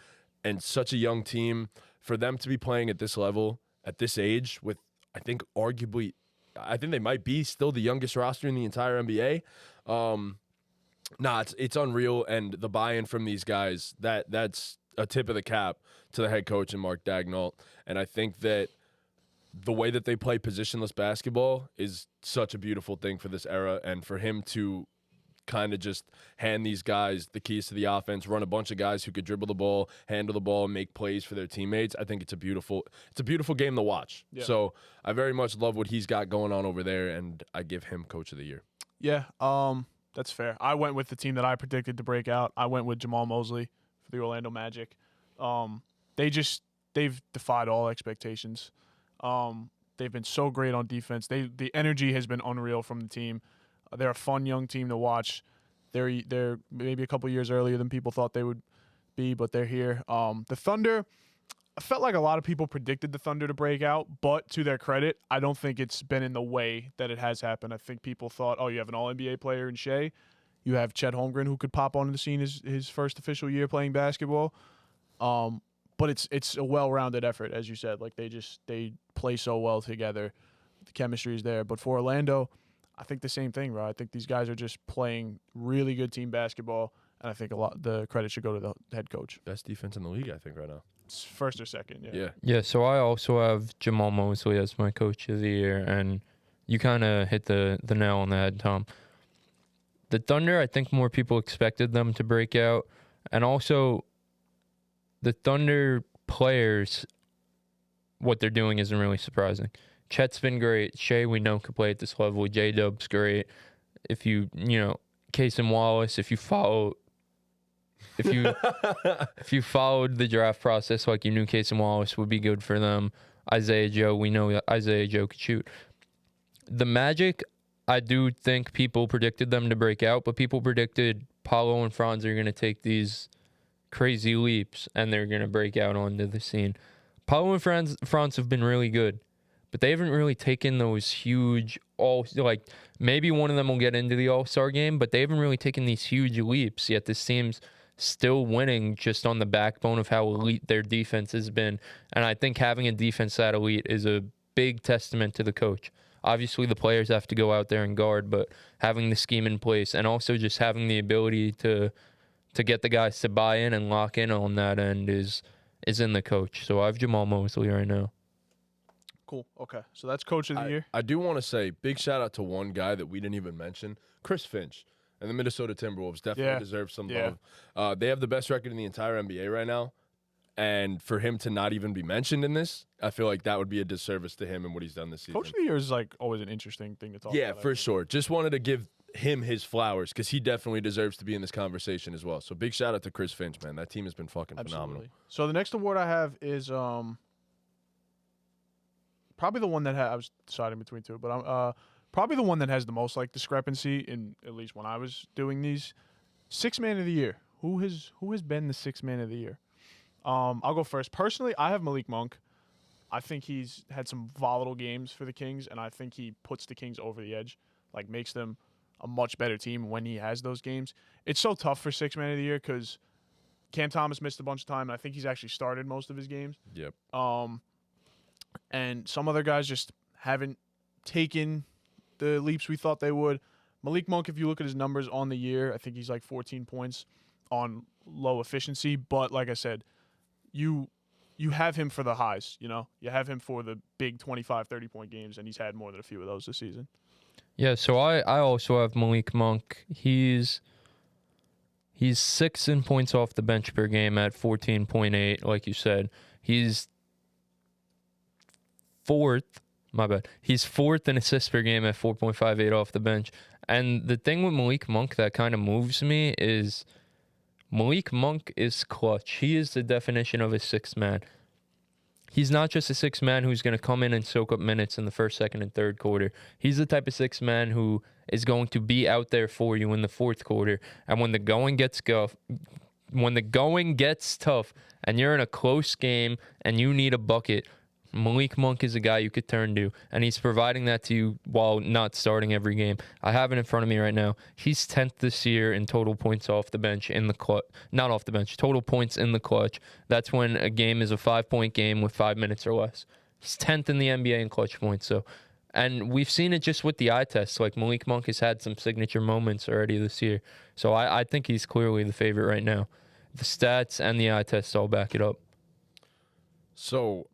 and such a young team. For them to be playing at this level, at this age, with, I think, arguably, I think they might be still the youngest roster in the entire NBA. It's unreal, and the buy-in from these guys, that's a tip of the cap to the head coach and Mark Daigneault. And I think that the way that they play positionless basketball is such a beautiful thing for this era, and for him to kind of just hand these guys the keys to the offense, run a bunch of guys who could dribble the ball, handle the ball, and make plays for their teammates. I think it's a beautiful game to watch. Yeah. So I very much love what he's got going on over there, and I give him Coach of the Year. Yeah, that's fair. I went with the team that I predicted to break out. I went with Jamal Mosley for the Orlando Magic. They've defied all expectations. They've been so great on defense. The energy has been unreal from the team. They're a fun young team to watch. They're maybe a couple years earlier than people thought they would be, but they're here. The Thunder, I felt like a lot of people predicted the Thunder to break out, but to their credit, I don't think it's been in the way that it has happened. I think people thought, oh, you have an All-NBA player in Shea. You have Chet Holmgren, who could pop onto the scene his first official year playing basketball. But it's a well-rounded effort, as you said. Like they play so well together. The chemistry is there. But for Orlando, I think the same thing, bro. I think these guys are just playing really good team basketball, and I think the credit should go to the head coach. Best defense in the league, I think, right now. It's first or second, yeah. Yeah, so I also have Jamal Mosley as my Coach of the Year, and you kind of hit the nail on the head, Tom. The Thunder, I think more people expected them to break out, and also the Thunder players, what they're doing isn't really surprising. Chet's been great. Shea, we know, could play at this level. J-Dub's great. If Case and Wallace, if you followed the draft process like you knew Case and Wallace would be good for them. Isaiah Joe, we know Isaiah Joe could shoot. The Magic, I do think people predicted them to break out, but people predicted Paolo and Franz are going to take these crazy leaps and they're going to break out onto the scene. Paolo and Franz have been really good, but they haven't really taken those huge maybe one of them will get into the All-Star game, but they haven't really taken these huge leaps, yet this team's still winning just on the backbone of how elite their defense has been. And I think having a defense that elite is a big testament to the coach. Obviously, the players have to go out there and guard, but having the scheme in place and also just having the ability to get the guys to buy in and lock in on that end is in the coach. So I have Jamal Mosley right now. Cool. Okay. So that's Coach of the Year. I do want to say big shout out to one guy that we didn't even mention, Chris Finch. And the Minnesota Timberwolves definitely deserve some love. They have the best record in the entire NBA right now. And for him to not even be mentioned in this, I feel like that would be a disservice to him and what he's done this season. Coach of the Year is always an interesting thing to talk about. Yeah, for sure. Just wanted to give him his flowers because he definitely deserves to be in this conversation as well. So big shout out to Chris Finch, man. That team has been fucking phenomenal. So the next award I have is probably the one that I was deciding between two, but I'm probably the one that has the most discrepancy in at least when I was doing these. Sixth Man of the Year. Who has been the sixth man of the year? I'll go first. Personally, I have Malik Monk. I think he's had some volatile games for the Kings, and I think he puts the Kings over the edge, makes them a much better team when he has those games. It's so tough for sixth man of the year because Cam Thomas missed a bunch of time, and I think he's actually started most of his games. Yep. And some other guys just haven't taken the leaps we thought they would. Malik Monk, if you look at his numbers on the year, I think he's 14 points on low efficiency. But like I said, you have him for the highs, You have him for the big 25, 30-point games, and he's had more than a few of those this season. Yeah, so I also have Malik Monk. He's 6 in points off the bench per game at 14.8, like you said. He's fourth. My bad. He's fourth in assists per game at 4.58 off the bench. And the thing with Malik Monk that kind of moves me is Malik Monk is clutch. He is the definition of a sixth man. He's not just a sixth man who's going to come in and soak up minutes in the first, second, and third quarter. He's the type of sixth man who is going to be out there for you in the fourth quarter. And when the going gets tough, and you're in a close game and you need a bucket, Malik Monk is a guy you could turn to, and he's providing that to you while not starting every game. I have it in front of me right now. He's 10th this year in total points off the bench in the clutch. Not off the bench, total points in the clutch. That's when a game is a 5-point game with 5 minutes or less. He's 10th in the NBA in clutch points. And we've seen it just with the eye test. Like, Malik Monk has had some signature moments already this year. So I think he's clearly the favorite right now. The stats and the eye tests all back it up. So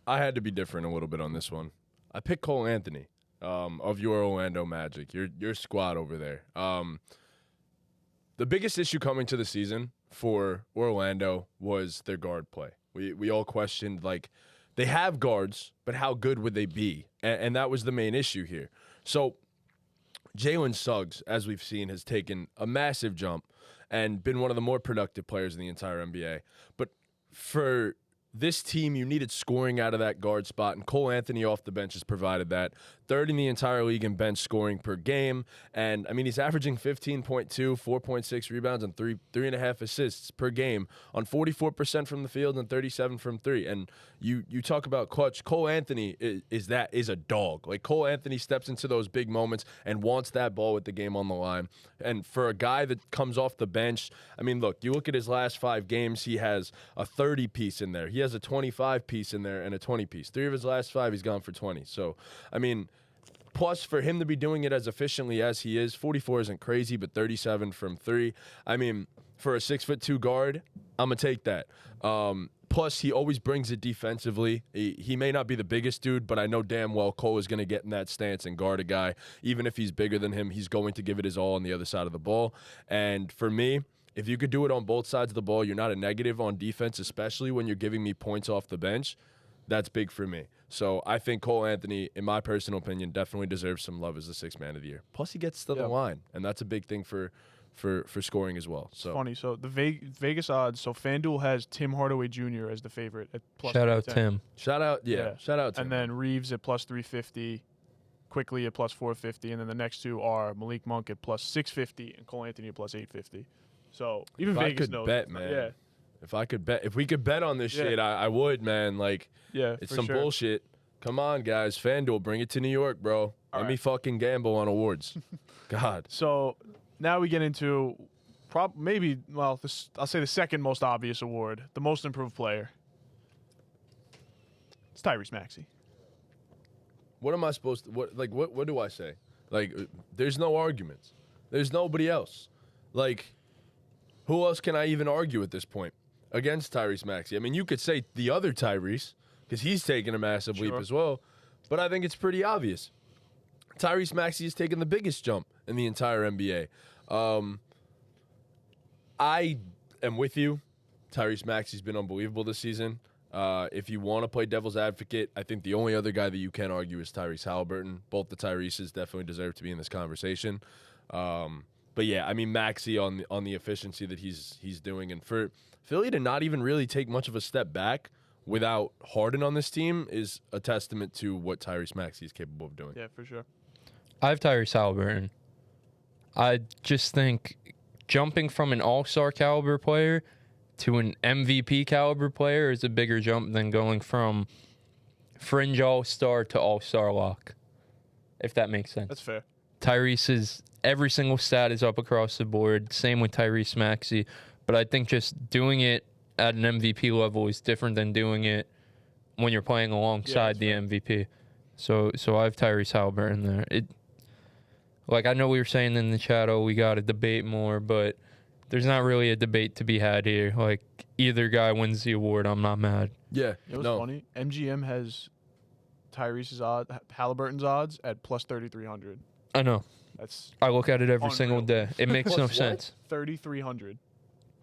I had to be different a little bit on this one. I picked Cole Anthony of your Orlando Magic, your squad over there. The biggest issue coming to the season for Orlando was their guard play. We all questioned, like, they have guards, but how good would they be? And that was the main issue here. So Jalen Suggs, as we've seen, has taken a massive jump and been one of the more productive players in the entire NBA. But for this team, you needed scoring out of that guard spot, and Cole Anthony off the bench has provided that. Third in the entire league in bench scoring per game. And, I mean, he's averaging 15.2, 4.6 rebounds, and 3.5 assists per game on 44% from the field and 37% from three. And you talk about clutch. Cole Anthony is a dog. Like, Cole Anthony steps into those big moments and wants that ball with the game on the line. And for a guy that comes off the bench, I mean, look, you look at his last 5 games, he has a 30-piece in there. He has a 25-piece in there and a 20-piece. 3 of his last 5, he's gone for 20. So, I mean, plus for him to be doing it as efficiently as he is, 44 isn't crazy, but 37 from 3. I mean, for a 6'2" guard, I'm going to take that. Plus, he always brings it defensively. He may not be the biggest dude, but I know damn well Cole is going to get in that stance and guard a guy. Even if he's bigger than him, he's going to give it his all on the other side of the ball. And for me, if you could do it on both sides of the ball, you're not a negative on defense, especially when you're giving me points off the bench. That's big for me. So I think Cole Anthony, in my personal opinion, definitely deserves some love as the 6th man of the year. Plus, he gets to the line, and that's a big thing for scoring as well. So it's funny. So the Vegas odds. So FanDuel has Tim Hardaway Jr. as the favorite at plus. Shout out Tim. Shout out Tim. And then Reeves at plus 350, Quickly at plus 450, and then the next two are Malik Monk at plus 650 and Cole Anthony at plus 850. So even if Vegas I could knows. bet, man. Yeah. If we could bet on this shit, I would, man. Like, it's some bullshit. Come on, guys. FanDuel, bring it to New York, bro. Let me fucking gamble on awards. God. So now we get into I'll say the second most obvious award, the most improved player. It's Tyrese Maxey. What am I supposed to what do I say? Like, there's no arguments. There's nobody else. Like, who else can I even argue at this point against Tyrese Maxey? I mean, you could say the other Tyrese, because he's taken a massive leap as well. But I think it's pretty obvious. Tyrese Maxey has taken the biggest jump in the entire NBA. I am with you. Tyrese Maxey's been unbelievable this season. If you want to play devil's advocate, I think the only other guy that you can argue is Tyrese Halliburton. Both the Tyreses definitely deserve to be in this conversation. But yeah, I mean, Maxey on the efficiency that he's doing, and for Philly to not even really take much of a step back without Harden on this team is a testament to what Tyrese Maxey is capable of doing. Yeah, for sure. I have Tyrese Halliburton. I just think jumping from an all-star caliber player to an MVP caliber player is a bigger jump than going from fringe all-star to all-star lock, if that makes sense. That's fair. Tyrese's every single stat is up across the board. Same with Tyrese Maxey. But I think just doing it at an MVP level is different than doing it when you're playing alongside the MVP. So I have Tyrese Halliburton there. I know we were saying in the chat, we got to debate more, but there's not really a debate to be had here. Like, either guy wins the award, I'm not mad. Yeah. It was funny. MGM has Halliburton's odds at plus 3,300. I know. That's I look at it every single day. It makes no sense. 3,300.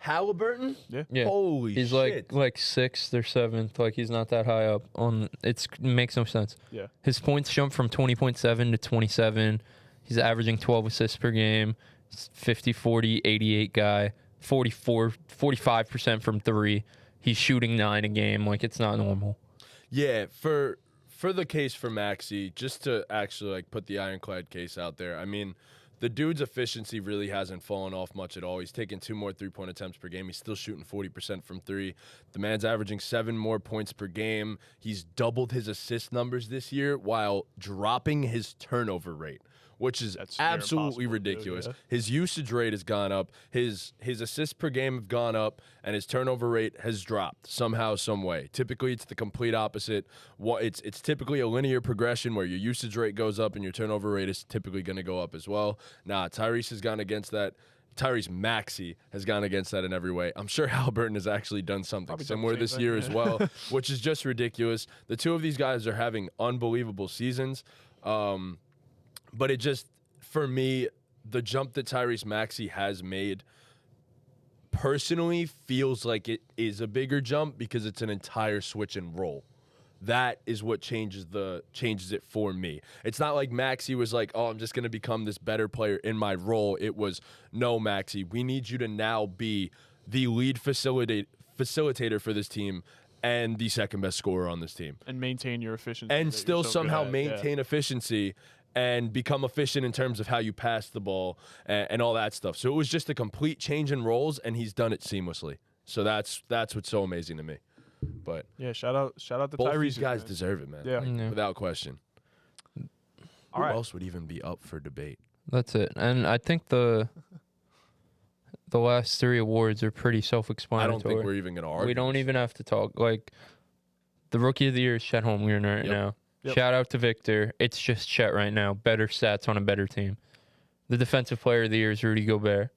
Halliburton? Yeah. Holy He's shit. like 6th or 7th. Like he's not that high up on. It makes no sense. Yeah. His points jumped from 20.7 to 27. He's averaging 12 assists per game. 50, 40, 88 guy. 45% from 3. He's shooting 9 a game. Like it's not normal. Yeah, for the case for Maxey, just to actually like put the ironclad case out there, I mean, the dude's efficiency really hasn't fallen off much at all. He's taken 2 more 3-point attempts per game. He's still shooting 40% from 3. The man's averaging 7 more points per game. He's doubled his assist numbers this year while dropping his turnover rate, which is That's near absolutely impossible to do, ridiculous. yeah. His usage rate has gone up. His assists per game have gone up, and his turnover rate has dropped somehow, some way. Typically, it's the complete opposite. It's typically a linear progression where your usage rate goes up and your turnover rate is typically going to go up as well. Nah, Tyrese has gone against that. Tyrese Maxey has gone against that in every way. I'm sure Halliburton has actually done something Probably done similar the this same year thing, as yeah. well, which is just ridiculous. The two of these guys are having unbelievable seasons. But it just, for me, the jump that Tyrese Maxey has made personally feels like it is a bigger jump because it's an entire switch and roll. That is what changes it for me. It's not like Maxey was like, oh, I'm just going to become this better player in my role. It was, no, Maxey, we need you to now be the lead facilitator for this team and the second best scorer on this team. And maintain your efficiency. And that you're still so good somehow at, maintain efficiency and become efficient in terms of how you pass the ball and all that stuff. So it was just a complete change in roles, and he's done it seamlessly. So that's what's so amazing to me. But Yeah, shout out to both Tyrese. these guys man. deserve it, man. Yeah. Like, Yeah. without question. All Who right. else would even be up for debate? That's it. And I think the last 3 awards are pretty I self-explanatory. don't think we're even going to argue. We don't this. even have to talk. Like, the Rookie of the Year is Chet Holmgren right Yep. now. Yep. Shout out to Victor. It's just Chet right now. Better stats on a better team. The Defensive Player of the Year is Rudy Gobert.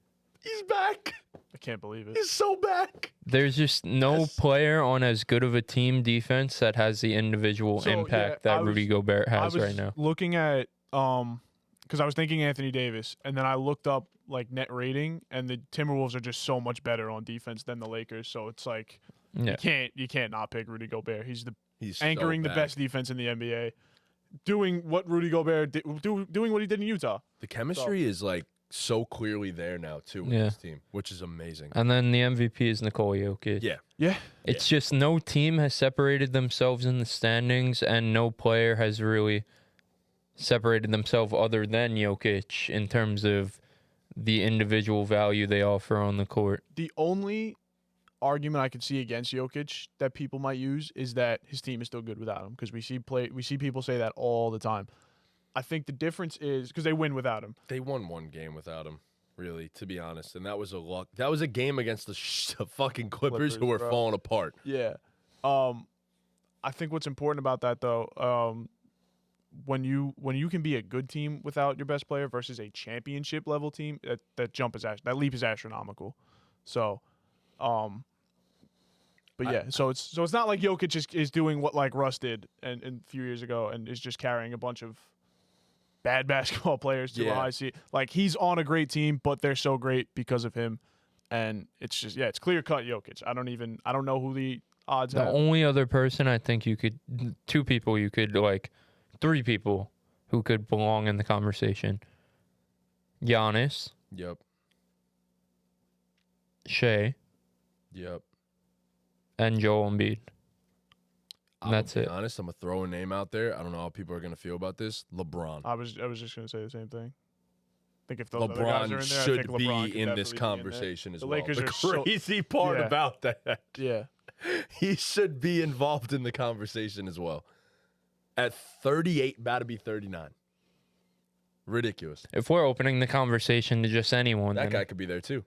He's back. I can't believe it. He's so back. There's just no Yes. player on as good of a team defense that has the individual So, impact yeah, that Rudy Gobert I has was right now. looking at because I was thinking Anthony Davis, and then I looked up like net rating, and the Timberwolves are just so much better on defense than the Lakers. So it's like Yeah. you can't not pick Rudy Gobert. He's He's anchoring so the back. best defense in the NBA, doing what Rudy Gobert doing what he did in Utah. The chemistry is like so clearly there now too with Yeah. this team, which is amazing. And then the MVP is Nikola Jokic. Yeah. Yeah, It's just no team has separated themselves in the standings, and no player has really separated themselves other than Jokic in terms of the individual value they offer on the court. the only argument I could see against Jokic that people might use is that his team is still good without him, because we see people say that all the time. I think the difference is because they win without him. They won one game without him, really, to be honest, and that was a luck. That was a game against the fucking Clippers who were bro. falling apart. Yeah. I think what's important about that though, when you can be a good team without your best player versus a championship level team, that leap is astronomical. So, but yeah, so it's not like Jokic is doing what like Russ did and a few years ago and is just carrying a bunch of bad basketball players to a Yeah. high seat. Like he's on a great team, but they're so great because of him. And it's just it's clear cut Jokic. I don't know who the odds The have. only other person I think two people you could like, 3 people who could belong in the conversation. Giannis, Yep. Shea, Yep. and Joel Embiid. That's I'll be it. honest, I'm gonna throw a name out there. I don't know how people are gonna feel about this. LeBron. I was just gonna say the same thing. I think if those other guys are in LeBron there, I should think LeBron be could in definitely this be in there. conversation as The well. Lakers The are so- crazy part Yeah. about that, Yeah. he should be involved in the conversation as well. At 38, about to be 39. Ridiculous. If we're opening the conversation to just anyone, That then, guy could be there too.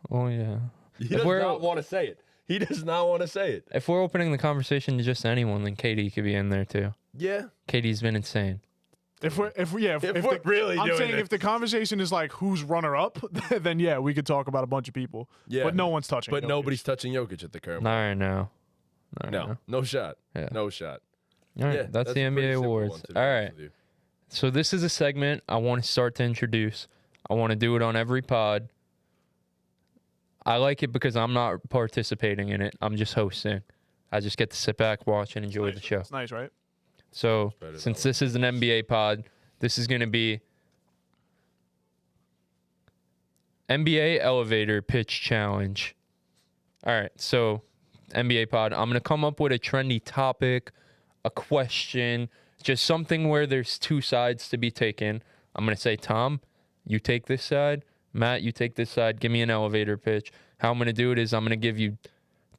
oh yeah. He does we're- not want to say it. He does not want to say it. If we're opening the conversation to just anyone, then KD could be in there too. Yeah. KD's been insane. If we're really I'm doing saying it. if the conversation is like who's runner up, then yeah, we could talk about a bunch of people. Yeah. But no one's touching. But Jokic. nobody's touching Jokic at the current Not right now. Not right No, now. no shot. Yeah. No shot. All right, Yeah, that's the a pretty NBA simple awards. one, to be All honest right. with you. So this is a segment I want to start to introduce. I want to do it on every pod. I like it because I'm not participating in it. I'm just hosting. I just get to sit back, watch, and enjoy the show. It's nice, right? So better that since way. this is an NBA pod, this is going to be NBA Elevator Pitch Challenge. All right, so NBA pod, I'm going to come up with a trendy topic, a question, just something where there's two sides to be taken. I'm going to say, Tom, you take this side. Matt, you take this side. Give me an elevator pitch. How I'm going to do it is I'm going to give you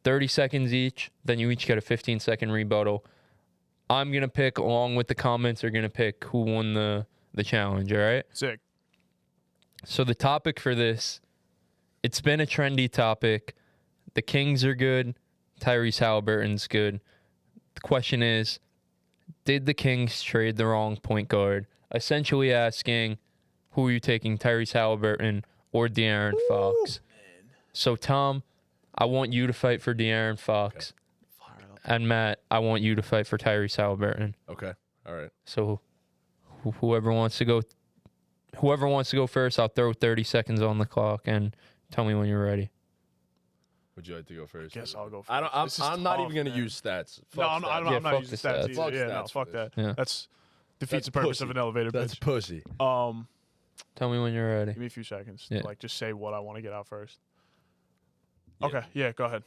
30 seconds each. Then you each get a 15-second rebuttal. I'm going to pick, along with the comments, are going to pick who won the challenge, all right? Sick. So the topic for this, it's been a trendy topic. The Kings are good. Tyrese Halliburton's good. The question is, did the Kings trade the wrong point guard? Essentially asking, who are you taking, Tyrese Halliburton or De'Aaron Fox? So, Tom, I want you to fight for De'Aaron Fox. And Matt, I want you to fight for Tyrese Halliburton. Okay. All right. So whoever wants to go first, I'll throw 30 seconds on the clock and tell me when you're ready. Would you like to go first? Guess I'll go first. I don't. This is I'm not tough, even gonna man. use stats. No, Fuck I'm stats. Yeah, not fuck using the stats stats. either. Fuck Yeah, no, stats fuck for that. this. Yeah. That's defeats That's the purpose pussy. of an elevator That's pitch. pussy. Tell me when you're ready. Give me a few seconds. Yeah. Like, just say what I want to get out first. Yeah. Okay. Yeah. Go ahead.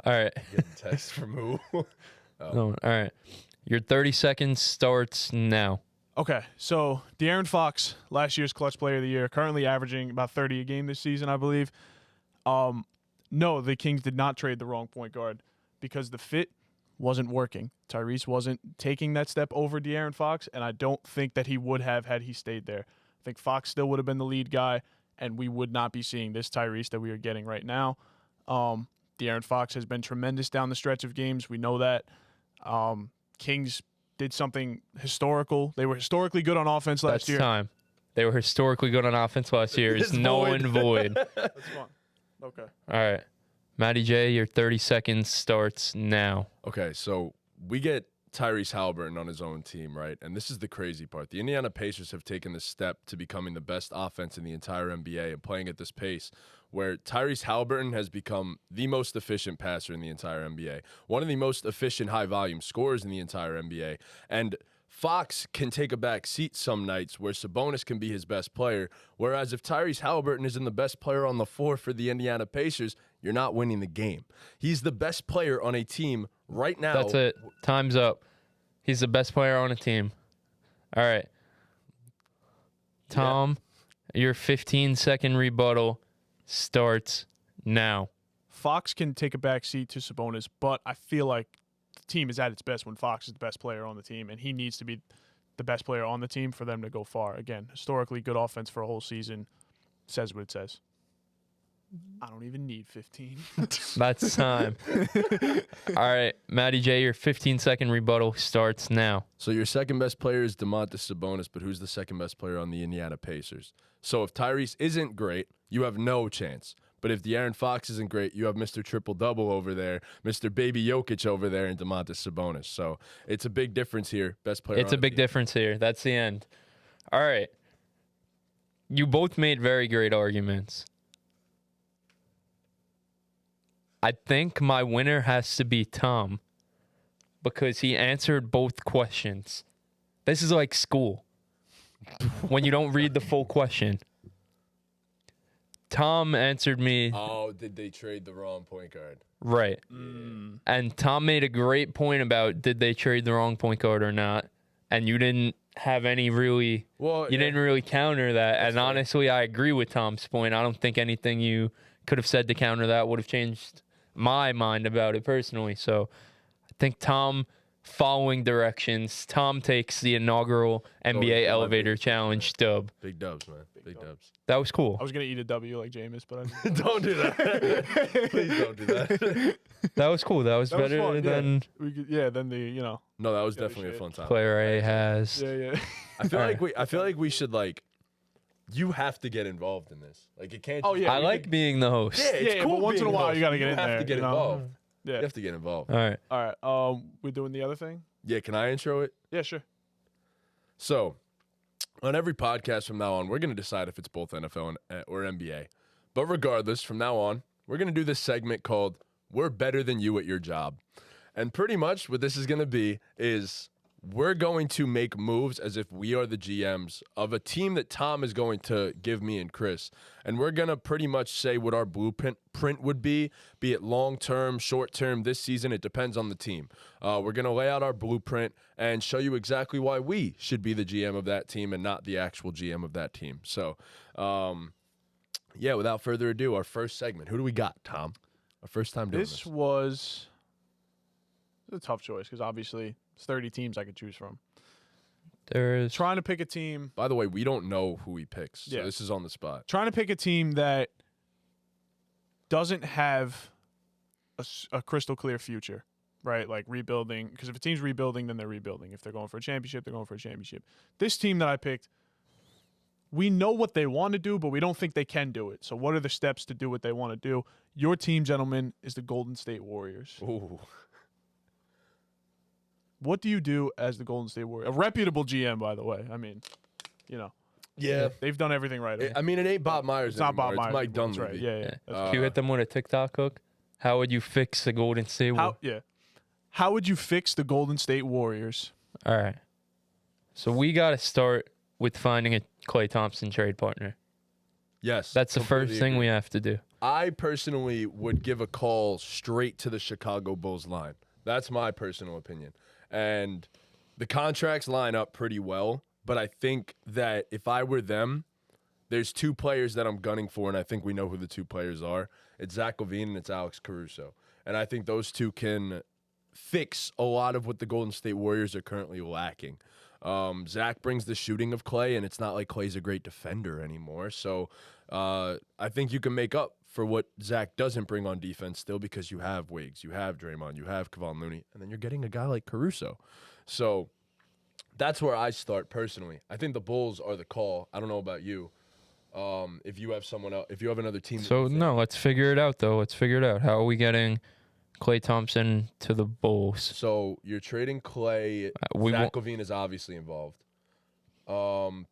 All right. Getting text from who? No, all right. Your 30 seconds starts now. Okay, so De'Aaron Fox, last year's clutch player of the year, currently averaging about 30 a game this season, I believe. No, the Kings did not trade the wrong point guard because the fit wasn't working. Tyrese wasn't taking that step over De'Aaron Fox, and I don't think that he would have had he stayed there. I think Fox still would have been the lead guy, and we would not be seeing this Tyrese that we are getting right now. De'Aaron Fox has been tremendous down the stretch of games. We know that. Kings did something historical. They were historically good on offense last That's year. time. They were historically good on offense last year. It's It's null void. and void. That's fun. Okay. All right. Matty J, your 30 seconds starts now. Okay, so we get Tyrese Halliburton on his own team, right? And this is the crazy part. The Indiana Pacers have taken the step to becoming the best offense in the entire NBA and playing at this pace where Tyrese Halliburton has become the most efficient passer in the entire NBA, one of the most efficient high-volume scorers in the entire NBA, and Fox can take a back seat some nights where Sabonis can be his best player, whereas if Tyrese Halliburton isn't the best player on the floor for the Indiana Pacers, you're not winning the game. He's the best player on a team right now. That's it. Time's up. He's the best player on a team. All right. Tom, your 15-second rebuttal starts now. Fox can take a back seat to Sabonis, but I feel like the team is at its best when Fox is the best player on the team, and he needs to be the best player on the team for them to go far. Again, historically good offense for a whole season. Says what it says. I don't even need 15. That's time. All right. Matty J, your 15-second rebuttal starts now. So your second best player is Domantas Sabonis, but who's the second best player on the Indiana Pacers? So if Tyrese isn't great, you have no chance. But if De'Aaron Fox isn't great, you have Mr. Triple-Double over there, Mr. Baby Jokic over there, and Domantas Sabonis. So it's a big difference here. Best player It's on a the big team. difference here. That's the end. All right. You both made very great arguments. I think my winner has to be Tom because he answered both questions. This is like school when you don't read the full question. Tom answered me Oh, did they trade the wrong point guard? right. And Tom made a great point about did they trade the wrong point guard or not. And you didn't have any really, Well, you didn't really counter that. And fair. honestly, I agree with Tom's point. I don't think anything you could have said to counter that would have changed my mind about it personally. So I think Tom, following directions, Tom takes the inaugural NBA my Elevator big- Challenge dub. Big dubs, man. Big dubs. That was cool. I was going to eat a W like Jameis, but I Don't do that. Please don't do that. That was cool. That was That was better fun, yeah. than then the, you know. No, that was Gotta definitely a shit. fun time. player A has. Yeah. I feel Alright. like we should like. You have to get involved in this. Like it can't. Oh, just- yeah. I like being the host. Yeah, it's Yeah, cool but once in being a while host, you gotta but get in have there, to get you know? involved. Yeah. You have to get involved. All right. All right. We're doing the other thing? Yeah, can I intro it? Yeah, sure. So, On every podcast from now on, we're going to decide if it's both NFL or NBA. But regardless, from now on, we're going to do this segment called We're Better Than You at Your Job. And pretty much what this is going to be is we're going to make moves as if we are the GMs of a team that Tom is going to give me and Chris. And we're going to pretty much say what our blueprint would be it long-term, short-term, this season. It depends on the team. We're going to lay out our blueprint and show you exactly why we should be the GM of that team and not the actual GM of that team. So, yeah, without further ado, our first segment. Who do we got, Tom? Our first time doing this. This was a tough choice because obviously it's 30 teams I could choose from. There's Trying to pick a team. By the way, we don't know who he picks, so Yeah. this is on the spot. Trying to pick a team that doesn't have a crystal clear future, right? Like rebuilding. Because if a team's rebuilding, then they're rebuilding. If they're going for a championship, they're going for a championship. This team that I picked, we know what they want to do, but we don't think they can do it. So what are the steps to do what they want to do? Your team, gentlemen, is the Golden State Warriors. Ooh. What do you do as the Golden State Warriors? A reputable GM, by the way. I mean, you know. Yeah. They've done everything right. I mean, it ain't Bob Myers It's not anymore. Bob Myers. It's Mike anymore. That's Dunleavy. right. Yeah, yeah. That's If you hit them with a TikTok hook, how would you fix the Golden State Warriors? How would you fix the Golden State Warriors? All right. So we got to start with finding a Klay Thompson trade partner. Yes. That's the completely first thing agree. we have to do. I personally would give a call straight to the Chicago Bulls line. That's my personal opinion. And the contracts line up pretty well, but I think that if I were them, there's two players that I'm gunning for, and I think we know who the two players are. It's Zach LaVine and it's Alex Caruso. And I think those two can fix a lot of what the Golden State Warriors are currently lacking. Zach brings the shooting of Klay, and it's not like Klay's a great defender anymore. So I think you can make up for what Zach doesn't bring on defense still because you have Wiggs, you have Draymond, you have Kevon Looney, and then you're getting a guy like Caruso. So that's where I start personally. I think the Bulls are the call. I don't know about you. If you have someone else, if you have another team. So, no, let's figure it out, though. Let's figure it out. How are we getting Klay Thompson to the Bulls? So you're trading Klay. Zach LaVine is obviously involved.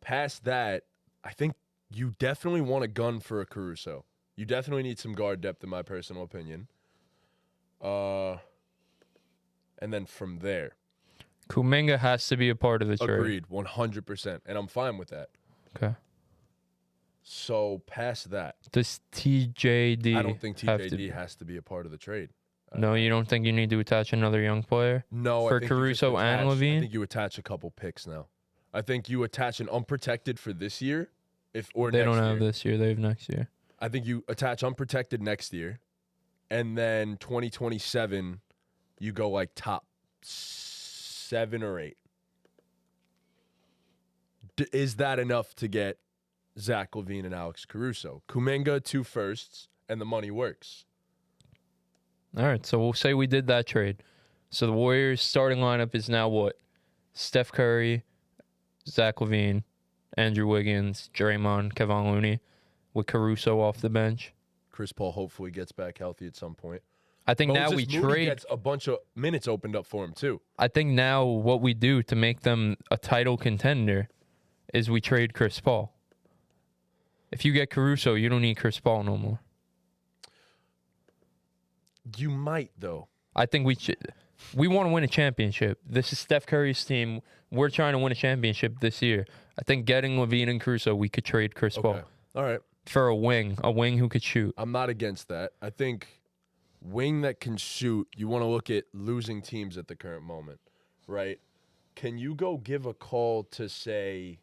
Past that, I think you definitely want a gun for a Caruso. You definitely need some guard depth, in my personal opinion. And then from there. Kuminga has to be a part of the trade. Agreed, 100%. And I'm fine with that. Okay. So past that. Does TJD I don't think have to TJD be? has to be a part of the trade. No, you don't think you need to attach another young player? No, For I think you just Caruso and attach- LaVine? I think you attach a couple picks now. I think you attach an unprotected for this year, or They next don't have year. this year. They have next year. I think you attach unprotected next year, and then 2027, you go like top 7 or 8. Is that enough to get Zach LaVine and Alex Caruso? Kuminga 2 firsts, and the money works. All right, so we'll say we did that trade. So the Warriors' starting lineup is now what? Steph Curry, Zach LaVine, Andrew Wiggins, Draymond, Kevon Looney, with Caruso off the bench. Chris Paul hopefully gets back healthy at some point. I think now Moses we Moody trade. gets a bunch of minutes opened up for him too. I think now what we do to make them a title contender is we trade Chris Paul. If you get Caruso, you don't need Chris Paul no more. You might though. I think we should. We want to win a championship. This is Steph Curry's team. We're trying to win a championship this year. I think getting LaVine and Caruso, we could trade Chris Paul All right. for a wing who could shoot. I'm not against that. I think wing that can shoot, you want to look at losing teams at the current moment, right? Can you go give a call to say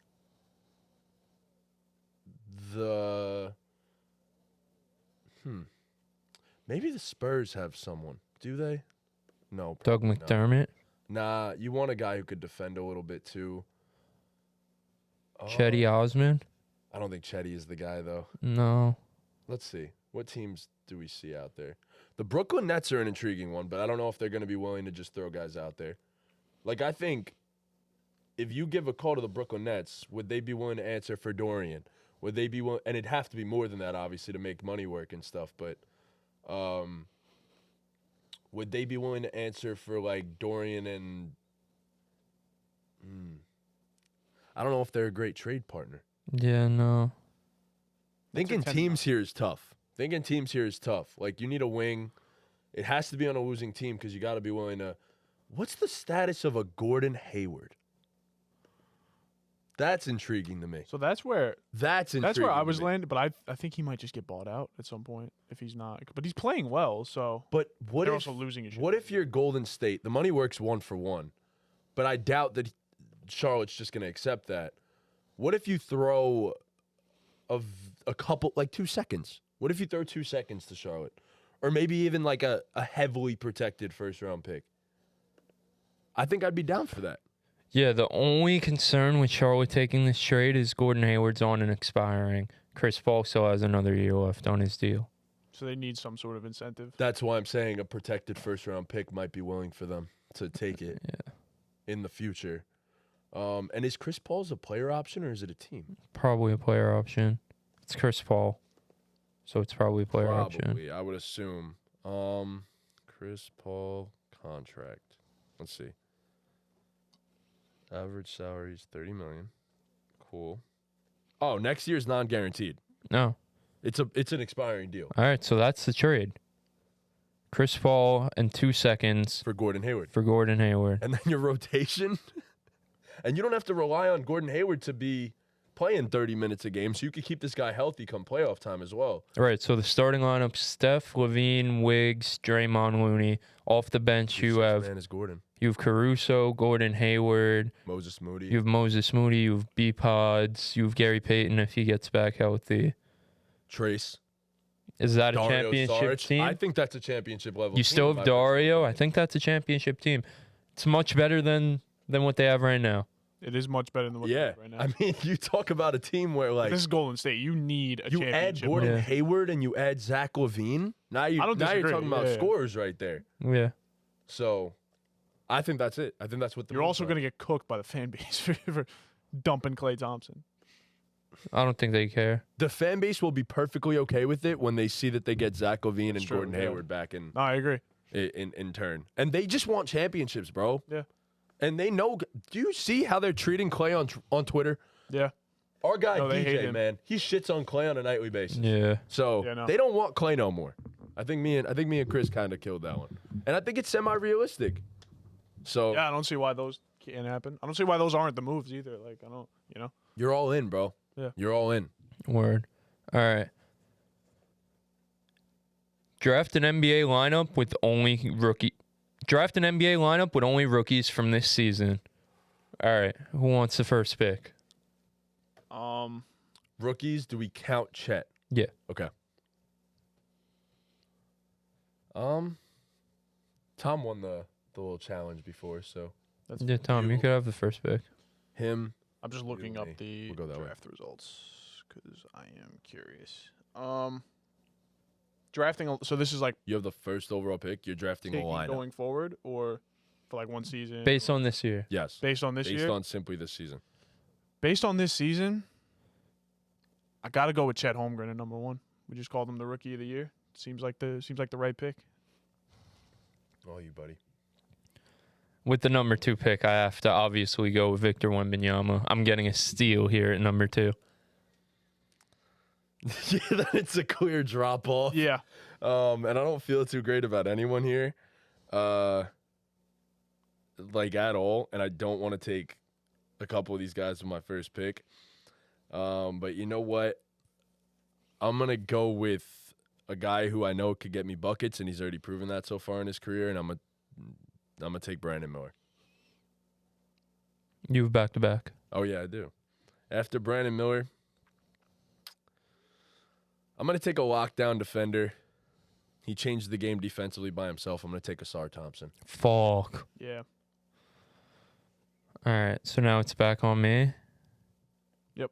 maybe the Spurs have someone. Do they? No. Doug probably not. McDermott, Nah, you want a guy who could defend a little bit too. Chetty Osman. I don't think Chetty is the guy though. No. Let's see. What teams do we see out there? The Brooklyn Nets are an intriguing one, but I don't know if they're going to be willing to just throw guys out there. Like, I think if you give a call to the Brooklyn Nets, would they be willing to answer for Dorian? Would they be willing? And it'd have to be more than that, obviously, to make money work and stuff. But would they be willing to answer for, like, Dorian and I don't know if they're a great trade partner. Yeah, no. Thinking That's a teams here is tough. Like, you need a wing. It has to be on a losing team because you got to be willing to. What's the status of a Gordon Hayward? That's intriguing to me. So that's where That's I intriguing was to me. landing, but I think he might just get bought out at some point if he's not. But he's playing well, so But what they're if also losing his shit. what if you're Golden State? The money works 1-for-1, but I doubt that Charlotte's just going to accept that. What if you throw a couple, like 2 seconds? What if you throw 2 seconds to Charlotte, or maybe even like a heavily protected first-round pick? I think I'd be down for that. Yeah, the only concern with Charlotte taking this trade is Gordon Hayward's on and expiring. Chris Paul still has another year left on his deal. So they need some sort of incentive. That's why I'm saying a protected first-round pick might be willing for them to take it in the future. And is Chris Paul's a player option or is it a team? Probably a player option. It's Chris Paul, so it's probably a player option. Probably, I would assume. Chris Paul contract. Let's see. Average salary is $30 million. Cool. Oh, next year's non-guaranteed. No. It's an expiring deal All right, so that's the trade. Chris Paul and 2 seconds for Gordon Hayward. for Gordon Hayward. And then your rotation. And you don't have to rely on Gordon Hayward to be playing 30 minutes a game, so you could keep this guy healthy come playoff time as well. All right, so the starting lineup: Steph, Levine, Wiggs, Draymond, Looney. Off the bench, you have Man is Gordon. Caruso, Gordon Hayward. Moses Moody. You have Moses Moody. You have B Pods. You have Gary Payton if he gets back healthy. Trace. Is that a Dario championship Saric. team? I think that's a championship level. You team, still if have I was- Dario. I think that's a championship team. It's much better than what they have right now. It is much better than what they Yeah. have right now. I mean, you talk about a team where, like, This is Golden State. You need a you add championship. Gordon Yeah. Hayward and you add Zach LaVine. Now you're disagree. talking about Yeah. scores right there. Yeah. So I think that's it. I think that's what the You're moves also are. going to get cooked by the fan base for dumping Klay Thompson. I don't think they care. The fan base will be perfectly okay with it when they see that they get Zach LaVine and That's true, Gordon yeah. Hayward back in No, I agree. turn. And they just want championships, bro. Yeah. And they know. Do you see how they're treating Klay on Twitter? Yeah. Our guy No, they hate DJ, him. man, he shits on Klay on a nightly basis. Yeah. So Yeah, no. they don't want Klay no more. I think me and Chris kind of killed that one, and I think it's semi-realistic. So Yeah, I don't see why those can't happen. I don't see why those aren't the moves either. Like, I don't, you're all in, bro. Yeah. You're all in. Word. All right. Draft an NBA lineup with only rookies from this season. All right. Who wants the first pick? Rookies, do we count Chet? Yeah. Okay. Tom won the little challenge before, so That's Yeah, Tom, you could have the first pick. him. I'm just looking and up me. the We'll go that way. draft results because I am curious. Drafting. So this is like You have the first overall pick. You're drafting a taking lineup. going forward or for like one season. Based on this year. Yes. based on this Based year. on simply this season. Based on this season, I got to go with Chet Holmgren at number 1. We just called him the rookie of the year. Seems like the right pick. Oh, you buddy. With the number 2 pick, I have to obviously go with Victor Wembanyama. I'm getting a steal here at number 2. Yeah, then it's a clear drop off. Yeah. And I don't feel too great about anyone here, like at all. And I don't want to take a couple of these guys with my first pick. But you know what? I'm gonna go with a guy who I know could get me buckets, and he's already proven that so far in his career. And I'm gonna take Brandon Miller. You have back-to-back. Oh yeah, I do. After Brandon Miller, I'm gonna take a lockdown defender. He changed the game defensively by himself. I'm gonna take Asar Thompson. Fuck. Yeah. All right, so now it's back on me. Yep.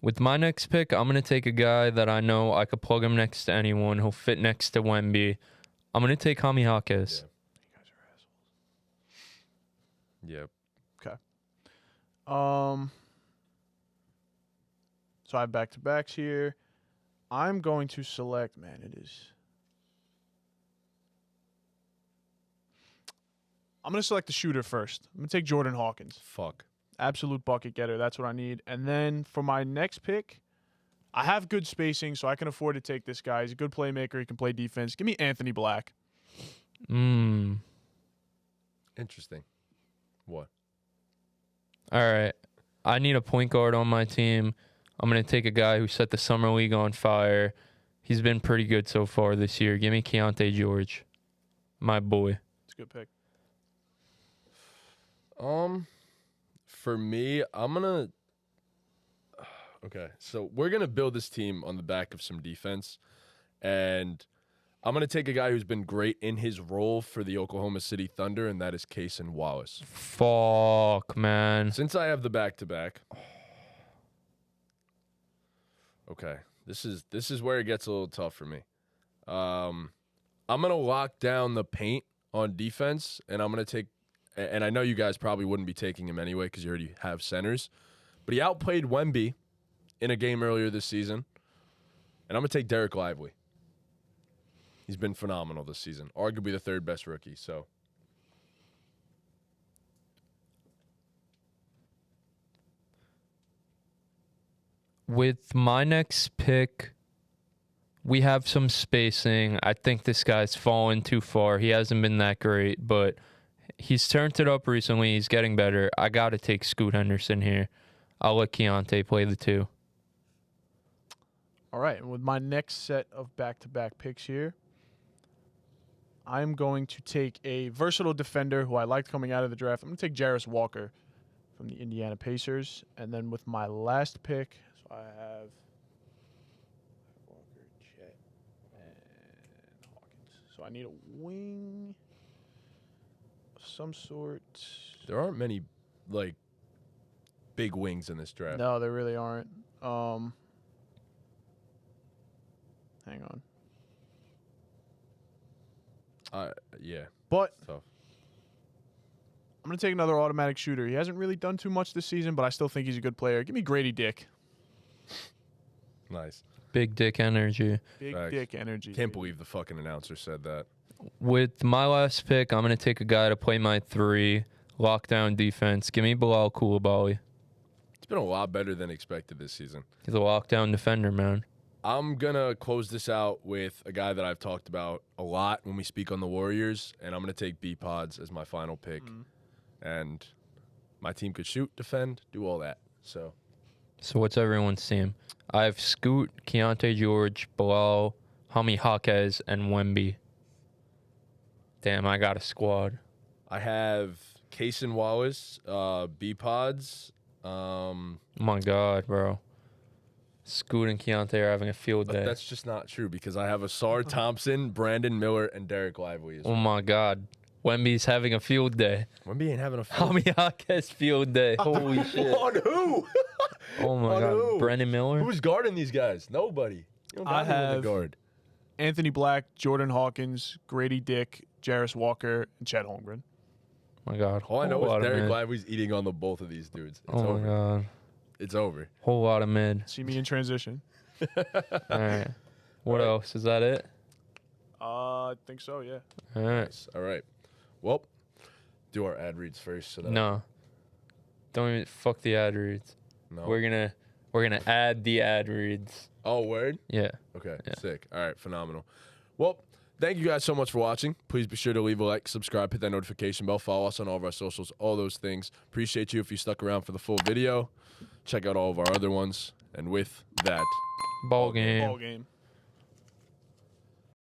With my next pick, I'm going to take a guy that I know I could plug him next to anyone. He'll fit next to Wemby. I'm going to take Hami Hawkes. You guys are assholes. Yep. So I have back-to-backs here. I'm going to select, man, it is. I'm going to select the shooter first. I'm going to take Jordan Hawkins. Fuck. Absolute bucket getter. That's what I need. And then for my next pick, I have good spacing, so I can afford to take this guy. He's a good playmaker. He can play defense. Give me Anthony Black. All Interesting. What? right. I need a point guard on my team. I'm going to take a guy who set the Summer League on fire. He's been pretty good so far this year. Give me Keontae George. My boy. It's a good pick. For me, I'm gonna. Okay, so we're gonna build this team on the back of some defense, and I'm gonna take a guy who's been great in his role for the Oklahoma City Thunder, and that is Cason Wallace. Fuck, man. Since I have the back-to-back, okay, this is where it gets a little tough for me. I'm gonna lock down the paint on defense, and I'm gonna take. And I know you guys probably wouldn't be taking him anyway because you already have centers, but he outplayed Wemby in a game earlier this season, and I'm gonna take Derek Lively. He's been phenomenal this season, arguably the third best rookie. So. With my next pick, we have some spacing. I think this guy's fallen too far. He hasn't been that great, but he's turned it up recently. He's getting better. I got to take Scoot Henderson here. I'll let Keontae play the two. All right. And with my next set of back-to-back picks here, I'm going to take a versatile defender who I liked coming out of the draft. I'm going to take Jarris Walker from the Indiana Pacers. And then with my last pick, so I have Walker, Chet, and Hawkins. So I need a wing of some sort. There aren't many, like, big wings in this draft. No, there really aren't. Hang on. Yeah. But Tough. I'm going to take another automatic shooter. He hasn't really done too much this season, but I still think he's a good player. Give me Grady Dick. Nice. Big dick energy. Big Facts. Dick energy. Can't believe the fucking announcer said that. With my last pick, I'm going to take a guy to play my three. Lockdown defense. Give me Bilal Coulibaly. It's been a lot better than expected this season. He's a lockdown defender, man. I'm going to close this out with a guy that I've talked about a lot when we speak on the Warriors, and I'm going to take B-Pods as my final pick. And my team could shoot, defend, do all that. So what's everyone's team? I have Scoot, Keontae George, Bilal, Hami Jaquez, and Wemby. Damn, I got a squad. I have Cason Wallace, B-Pods. Oh my God, bro. Scoot and Keontae are having a field day. That's just not true because I have Asar Thompson, Brandon Miller, and Derek Lively. Oh my God. Wemby's having a field day. Wemby ain't having a field Hami Jaquez field day. Holy shit. On who? Oh my On God. who? Brandon Miller? Who's guarding these guys? Nobody. You don't got I anyone to have- guard. Anthony Black, Jordan Hawkins, Grady Dick, Jarris Walker, and Chet Holmgren. Oh my God. All I know Whole lot is of Derek mid. Lively's eating on the both of these dudes. It's Oh over. my God. It's over. Whole lot of mid. See me in transition. All right. What All right. else? Is that it? I think so, yeah. All right. All right. Well, do our ad reads first. So that No. Don't even fuck the ad reads. No. We're gonna add the ad reads. Oh, word? Yeah. Okay. Yeah. Sick. All right. Phenomenal. Well, thank you guys so much for watching. Please be sure to leave a like, subscribe, hit that notification bell, follow us on all of our socials, all those things. Appreciate you if you stuck around for the full video. Check out all of our other ones. And with that, Ball game. Ball game.